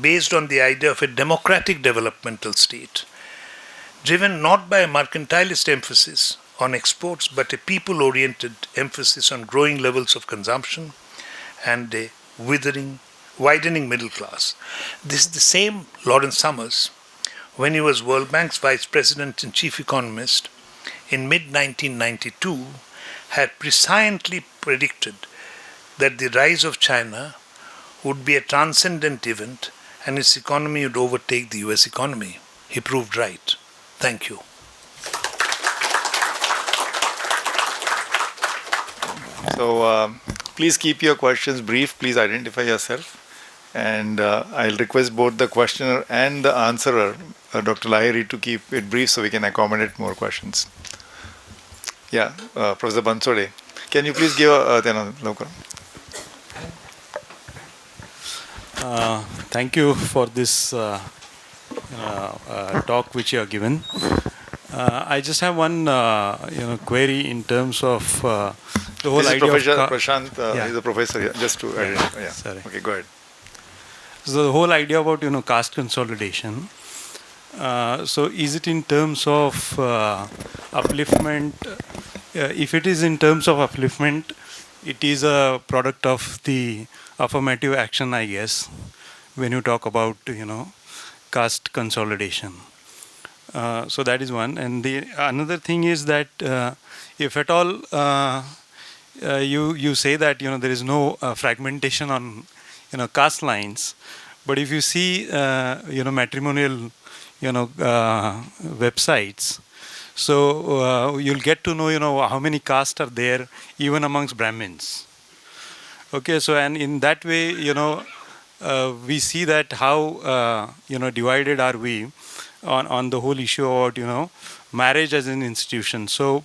based on the idea of a democratic developmental state, driven not by a mercantilist emphasis on exports but a people-oriented emphasis on growing levels of consumption and a widening middle class." This is the same Lawrence Summers when he was World Bank's vice president and chief economist in mid 1992, had presciently predicted that the rise of China would be a transcendent event and its economy would overtake the US economy. He proved right. Thank you. So please keep your questions brief. Please identify yourself. And I'll request both the questioner and the answerer, Dr. Lahiri, to keep it brief so we can accommodate more questions. Yeah, Professor Bansode, can you please give a local? Thank you for this talk which you have given. I just have one query in terms of the whole This is idea Professor of Prashant, yeah. he's a professor here, just to identify. Yeah. Sorry. Okay, go ahead. So the whole idea about caste consolidation. So is it in terms of upliftment? If it is in terms of upliftment, it is a product of the affirmative action, I guess, when you talk about caste consolidation. So that is one. And the another thing is that if at all you say that there is no fragmentation on caste lines, but if you see matrimonial websites, so you'll get to know how many castes are there even amongst Brahmins. Okay, so and in that way we see that how divided are we on the whole issue about marriage as an institution. So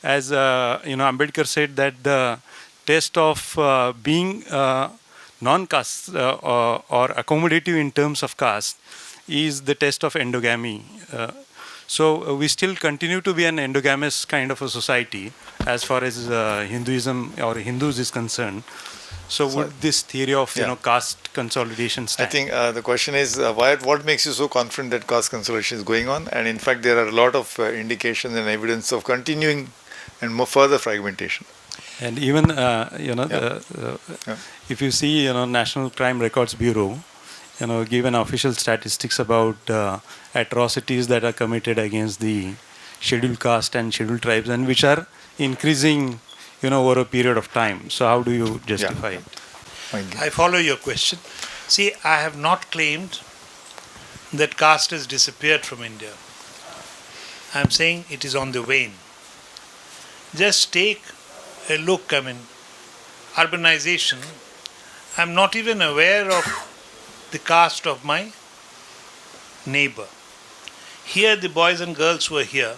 as Ambedkar said that the test of being non-caste or accommodative in terms of caste is the test of endogamy. So we still continue to be an endogamous kind of a society as far as Hinduism or Hindus is concerned. So would this theory of caste consolidation stand? I think the question is what makes you so confident that caste consolidation is going on? And in fact, there are a lot of indications and evidence of continuing and more further fragmentation. And even if you see National Crime Records Bureau given official statistics about atrocities that are committed against the scheduled caste and scheduled tribes, and which are increasing over a period of time. So how do you justify it? I follow your question. See, I have not claimed that caste has disappeared from India. I am saying it is on the wane. Just take a look, urbanization. I am not even aware of the caste of my neighbor. Here, the boys and girls who are here,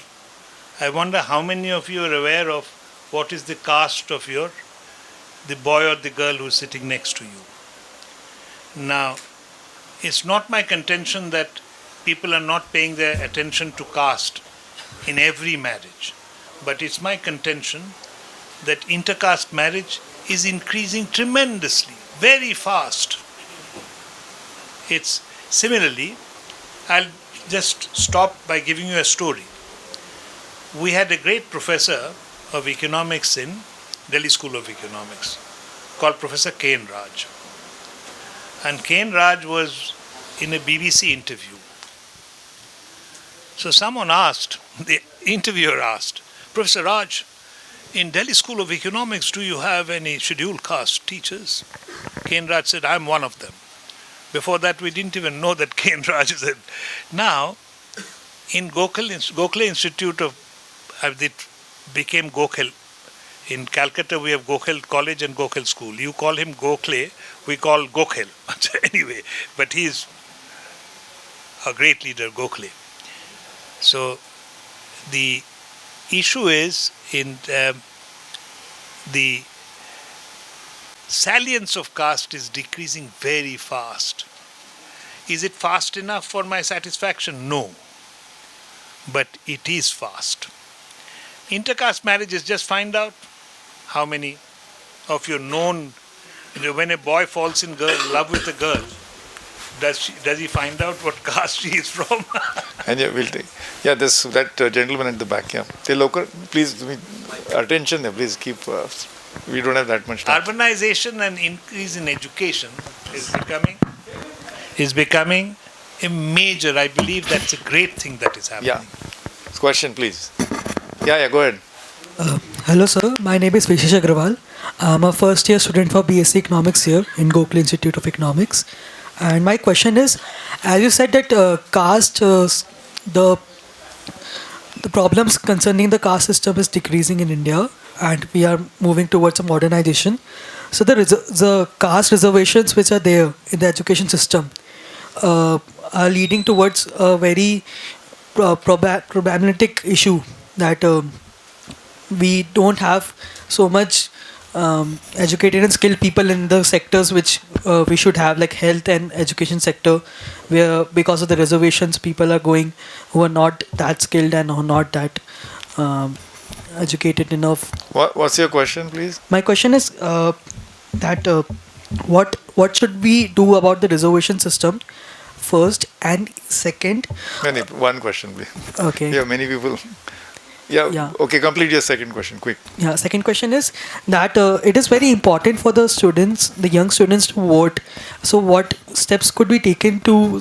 I wonder how many of you are aware of what is the caste of the boy or the girl who is sitting next to you. Now, it's not my contention that people are not paying their attention to caste in every marriage, but it's my contention that intercaste marriage is increasing tremendously, very fast. It's similarly, I'll just stop by giving you a story. We had a great professor of economics in Delhi School of Economics called Professor K.N. Raj. And K.N. Raj was in a BBC interview. So someone asked, the interviewer asked, Professor Raj, in Delhi School of Economics, do you have any scheduled caste teachers? K.N. Raj said, I'm one of them. Before that, we didn't even know that K.N. Raj is it. Now, in Gokhale Institute of, it became Gokhale. In Calcutta, we have Gokhale College and Gokhale School. You call him Gokhale, we call Gokhale. Anyway, but he is a great leader, Gokhale. So, the issue is in the salience of caste is decreasing very fast. Is it fast enough for my satisfaction? No. But it is fast. Intercaste marriages, just find out how many of your known, when a boy falls in love with a girl, does he find out what caste she is from? And we'll take. Yeah, that gentleman at the back. Yeah, local. Please, attention. Please keep. We don't have that much time. Urbanization and increase in education is becoming a major, I believe that's a great thing that is happening. Yeah. Question, please. Yeah, go ahead. Hello, sir. My name is Vishesh Agrawal. I'm a first year student for BSc Economics here in Gokhale Institute of Economics. And my question is, as you said that caste, the the problems concerning the caste system is decreasing in India, and we are moving towards a modernization. So the caste reservations which are there in the education system are leading towards a very problematic issue that we don't have so much educated and skilled people in the sectors which we should have, like health and education sector, where because of the reservations people are going who are not that skilled and who are not that educated enough. What's your question, please? My question is that what should we do about the reservation system first, and second. One question, please. Okay. Yeah, many people. Yeah. Yeah. Okay, complete your second question, quick. Yeah, second question is that it is very important for the students, the young students, to vote. So, what steps could be taken to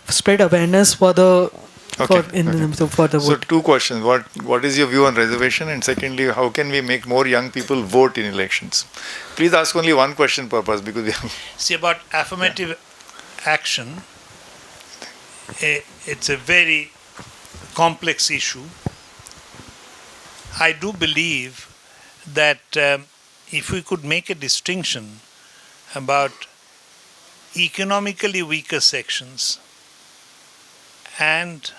spread awareness for the Okay. for the So vote? two questions. What is your view on reservation? And secondly, how can we make more young people vote in elections? Please ask only one question per person because we have. See, about affirmative action, it's a very complex issue. I do believe that if we could make a distinction about economically weaker sections and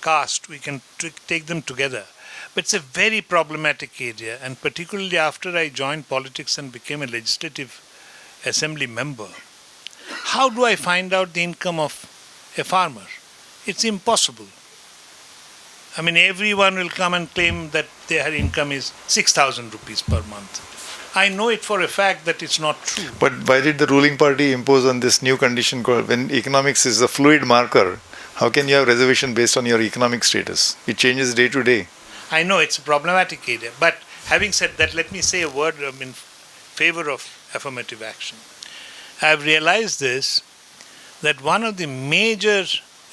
caste, we can take them together. But it's a very problematic area, and particularly after I joined politics and became a legislative assembly member, how do I find out the income of a farmer? It's impossible. I mean, everyone will come and claim that their income is 6,000 rupees per month. I know it for a fact that it's not true. But why did the ruling party impose on this new condition called when economics is a fluid marker? How can you have reservation based on your economic status? It changes day to day. I know it's a problematic area, but having said that, let me say a word in favor of affirmative action. I've realized this, that one of the major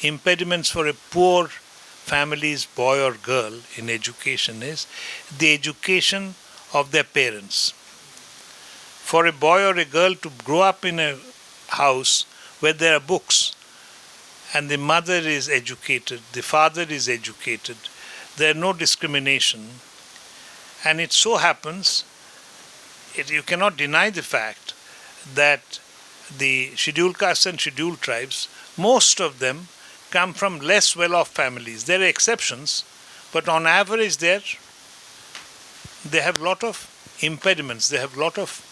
impediments for a poor family's boy or girl in education is the education of their parents. For a boy or a girl to grow up in a house where there are books and the mother is educated, the father is educated, there are no discrimination, and it so happens, you cannot deny the fact that the scheduled castes and scheduled tribes, most of them come from less well-off families. There are exceptions, but on average they have a lot of impediments, they have a lot of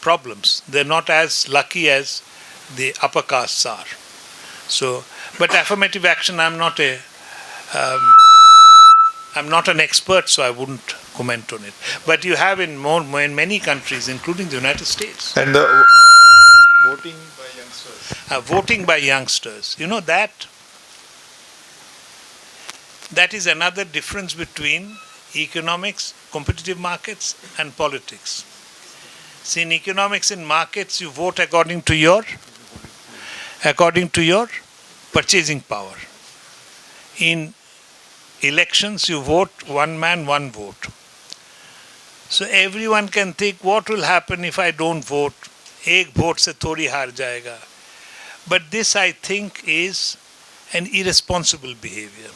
problems. They're not as lucky as the upper castes are. So, but affirmative action, I'm not an expert, so I wouldn't comment on it. But you have in many countries, including the United States. And the voting by youngsters. Voting by youngsters. You know, that is another difference between economics, competitive markets, and politics. See, in economics, in markets, you vote according to your purchasing power. In elections, you vote one man, one vote. So everyone can think, what will happen if I don't vote? Ek vote se thodi haar jayega. But this, I think, is an irresponsible behavior.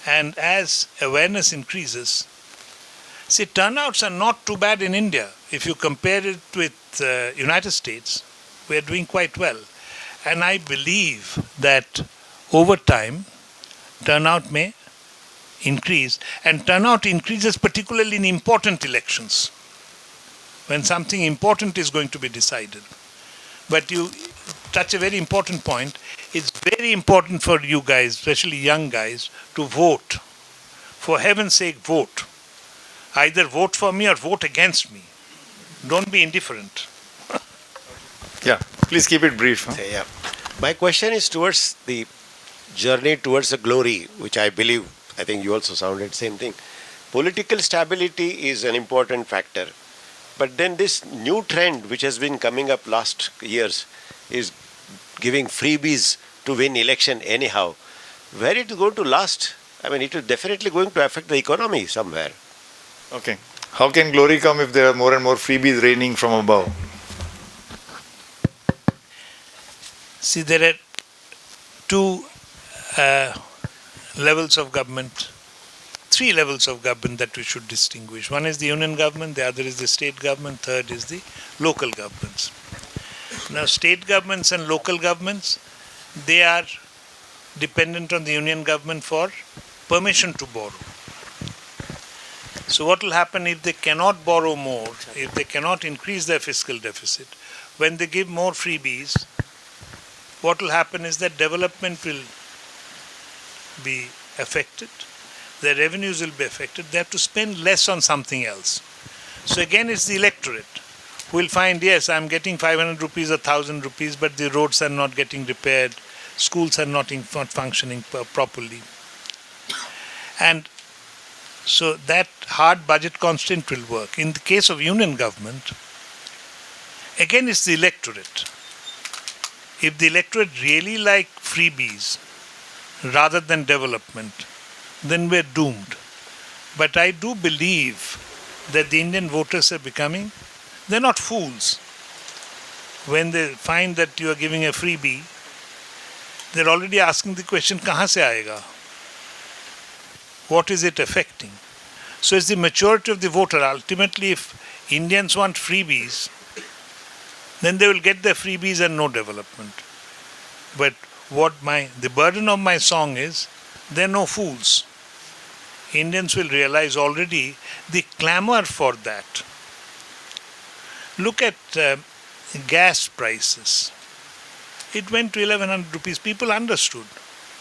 And as awareness increases, see, turnouts are not too bad in India. If you compare it with United States, we are doing quite well. And I believe that over time, turnout may increase. And turnout increases particularly in important elections, when something important is going to be decided. But you touch a very important point. It's very important for you guys, especially young guys, to vote. For heaven's sake, vote. Either vote for me or vote against me. Don't be indifferent. Yeah, please keep it brief. Huh? Yeah. My question is towards the journey towards the glory, which I believe, I think you also sounded same thing. Political stability is an important factor. But then this new trend which has been coming up last years is giving freebies to win election anyhow. Where it is going to last? I mean, it is definitely going to affect the economy somewhere. Okay. How can glory come if there are more and more freebies raining from above? See, there are two levels of government, three levels of government that we should distinguish. One is the union government, the other is the state government, third is the local governments. Now, state governments and local governments, they are dependent on the union government for permission to borrow. So what will happen if they cannot borrow more, if they cannot increase their fiscal deficit, when they give more freebies, what will happen is that development will be affected, their revenues will be affected, they have to spend less on something else. So again, it's the electorate who will find, yes, I'm getting 500 rupees or 1000 rupees, but the roads are not getting repaired, schools are not functioning properly. And so that hard budget constraint will work. In the case of union government, again it's the electorate. If the electorate really like freebies rather than development, then we're doomed. But I do believe that the Indian voters are becoming, they're not fools. When they find that you are giving a freebie, they're already asking the question, kahan se aayega? What is it affecting? So it's the maturity of the voter. Ultimately, if Indians want freebies, then they will get their freebies and no development. But the burden of my song is, they're no fools. Indians will realize already the clamor for that. Look at gas prices. It went to 1100 rupees. People understood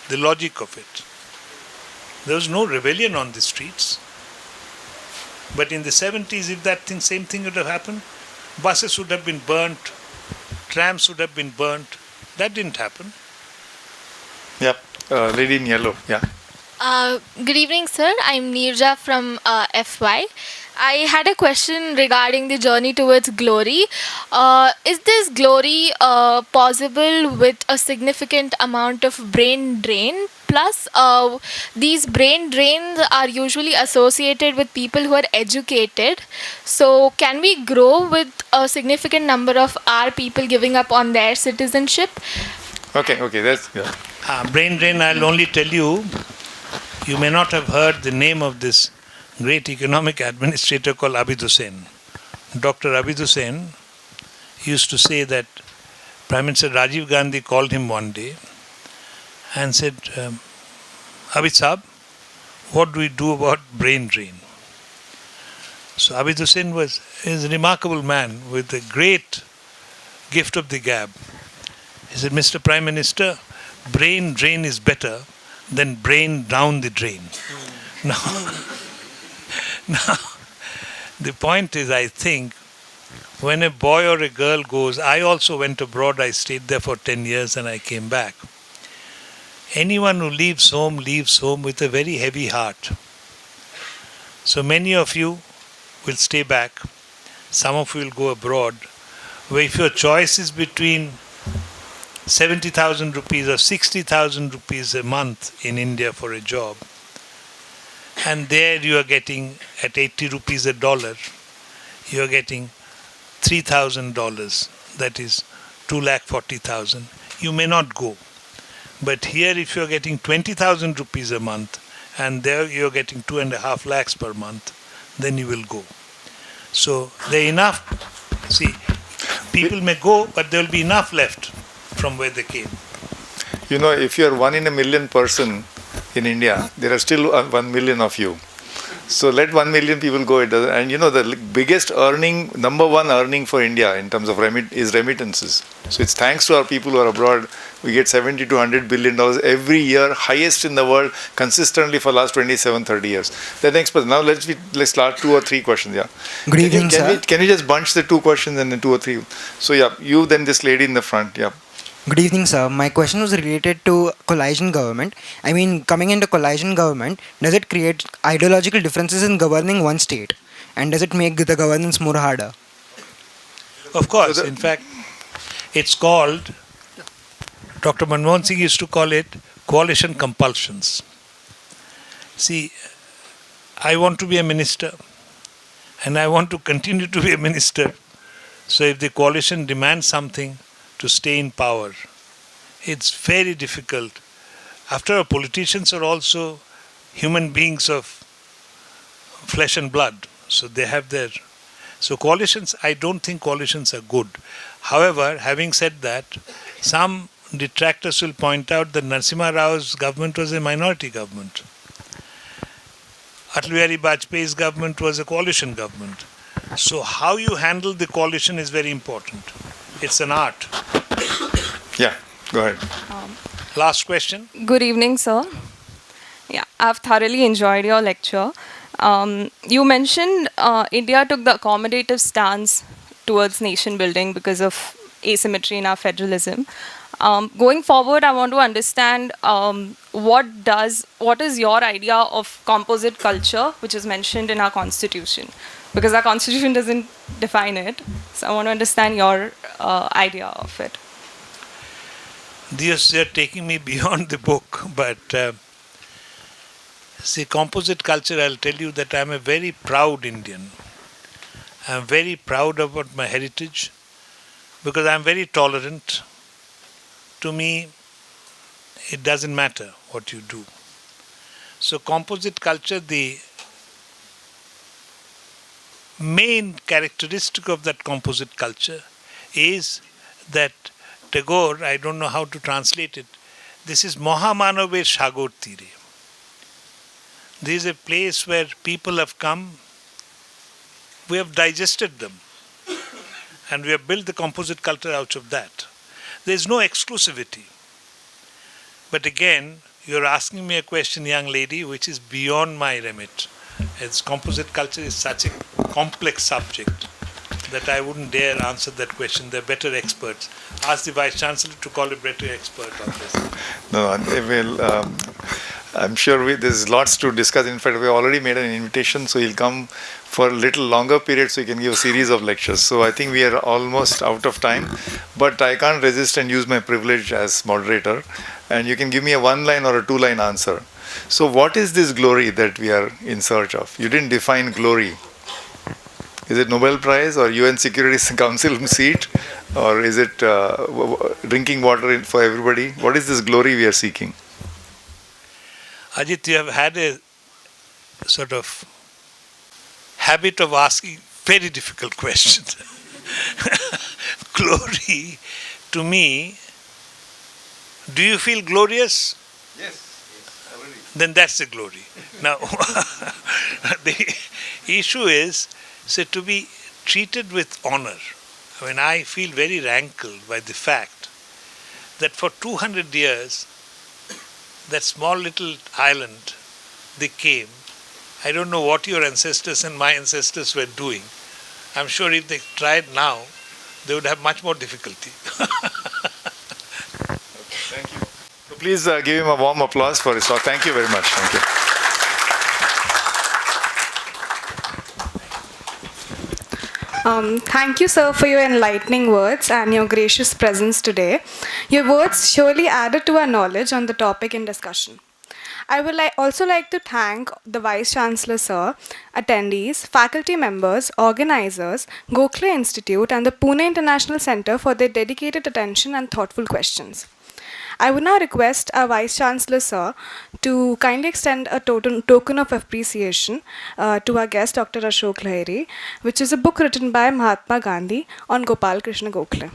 the logic of it. There was no rebellion on the streets. But in the 70s, if that same thing would have happened, buses would have been burnt, trams would have been burnt. That didn't happen. Yeah. Lady in yellow. Yeah. Good evening, sir. I'm Neerja from FY. I had a question regarding the journey towards glory. Is this glory possible with a significant amount of brain drain? Plus, these brain drains are usually associated with people who are educated. So, can we grow with a significant number of our people giving up on their citizenship? Okay, that's good. Brain drain, I'll only tell you, you may not have heard the name of this great economic administrator called Abid Hussain. Dr. Abid Hussain used to say that Prime Minister Rajiv Gandhi called him one day and said, Abid Saab, what do we do about brain drain? So Abid Hussain is a remarkable man with a great gift of the gab. He said, Mr. Prime Minister, brain drain is better than brain down the drain. Now, the point is, I think, when a boy or a girl goes, I also went abroad, I stayed there for 10 years and I came back. Anyone who leaves home with a very heavy heart. So many of you will stay back, some of you will go abroad, where if your choice is between 70,000 rupees or 60,000 rupees a month in India for a job, and there you are getting at 80 rupees a dollar, you are getting $3,000, that is 2,40,000. You may not go. But here if you are getting 20,000 rupees a month and there you are getting 2.5 lakhs per month, then you will go. So there are enough, see, people may go, but there will be enough left from where they came. You know, if you are 1 in a million person in India, there are still 1 million of you. So let 1 million people go. And you know, the biggest number one earning for India in terms of is remittances. So it's thanks to our people who are abroad. We get $70 to $100 billion every year, highest in the world, consistently for the last 27, 30 years. The next person. Now let's start 2 or 3 questions. Yeah. Good evening, sir. Can you just bunch the 2 questions and then 2 or 3? So yeah, you then this lady in the front. Yeah. Good evening, sir. My question was related to coalition government. I mean, coming into coalition government, does it create ideological differences in governing one state? And does it make the governance more harder? Of course. So In fact, it's called, Dr. Manmohan Singh used to call it coalition compulsions. See, I want to be a minister and I want to continue to be a minister. So if the coalition demands something to stay in power, it's very difficult. After all, politicians are also human beings of flesh and blood. So they have their... So coalitions, I don't think coalitions are good. However, having said that, some detractors will point out that Narasimha Rao's government was a minority government. Atal Bihari Vajpayee's government was a coalition government. So how you handle the coalition is very important. It's an art. yeah, go ahead. Last question. Good evening, sir. Yeah, I've thoroughly enjoyed your lecture. You mentioned India took the accommodative stance towards nation building because of asymmetry in our federalism. Going forward, I want to understand what is your idea of composite culture, which is mentioned in our constitution, because our constitution doesn't define it. So I want to understand your idea of it. They're taking me beyond the book, but see, composite culture, I'll tell you that I'm a very proud Indian. I'm very proud about my heritage because I'm very tolerant. To me, it doesn't matter what you do. So composite culture, the main characteristic of that composite culture is that Tagore, I don't know how to translate it, this is Mahamanave Shagor Tire. This is a place where people have come, we have digested them, and we have built the composite culture out of that. There is no exclusivity. But again, you're asking me a question, young lady, which is beyond my remit. As composite culture is such a complex subject that I wouldn't dare answer that question. They're better experts. Ask the Vice Chancellor to call a better expert on this. No, I'm sure there's lots to discuss. In fact, we already made an invitation, so he'll come for a little longer period so he can give a series of lectures. So I think we are almost out of time, but I can't resist and use my privilege as moderator. And you can give me a one-line or a two-line answer. So what is this glory that we are in search of? You didn't define glory. Is it Nobel Prize or UN Security Council seat? Or is it drinking water for everybody? What is this glory we are seeking? Ajit, you have had a sort of habit of asking very difficult questions. Glory, to me, do you feel glorious? Yes, already. Then that's the glory. Now, the issue is, to be treated with honor. I mean, I feel very rankled by the fact that for 200 years, that small little island, they came. I don't know what your ancestors and my ancestors were doing. I'm sure if they tried now, they would have much more difficulty. Thank you. So please give him a warm applause for his talk. Thank you very much. Thank you. Thank you, sir, for your enlightening words and your gracious presence today. Your words surely added to our knowledge on the topic in discussion. I would also like to thank the Vice Chancellor, sir, attendees, faculty members, organizers, Gokhale Institute, and the Pune International Center for their dedicated attention and thoughtful questions. I would now request our Vice Chancellor, sir, to kindly extend a token of appreciation to our guest, Dr. Ashok Lahiri, which is a book written by Mahatma Gandhi on Gopal Krishna Gokhale.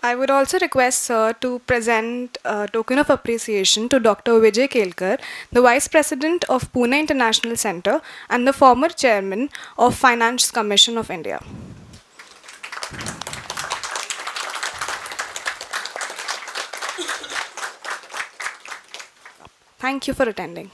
I would also request Sir to present a token of appreciation to Dr. Vijay Kelkar, the Vice President of Pune International Center and the former Chairman of Finance Commission of India. Thank you for attending.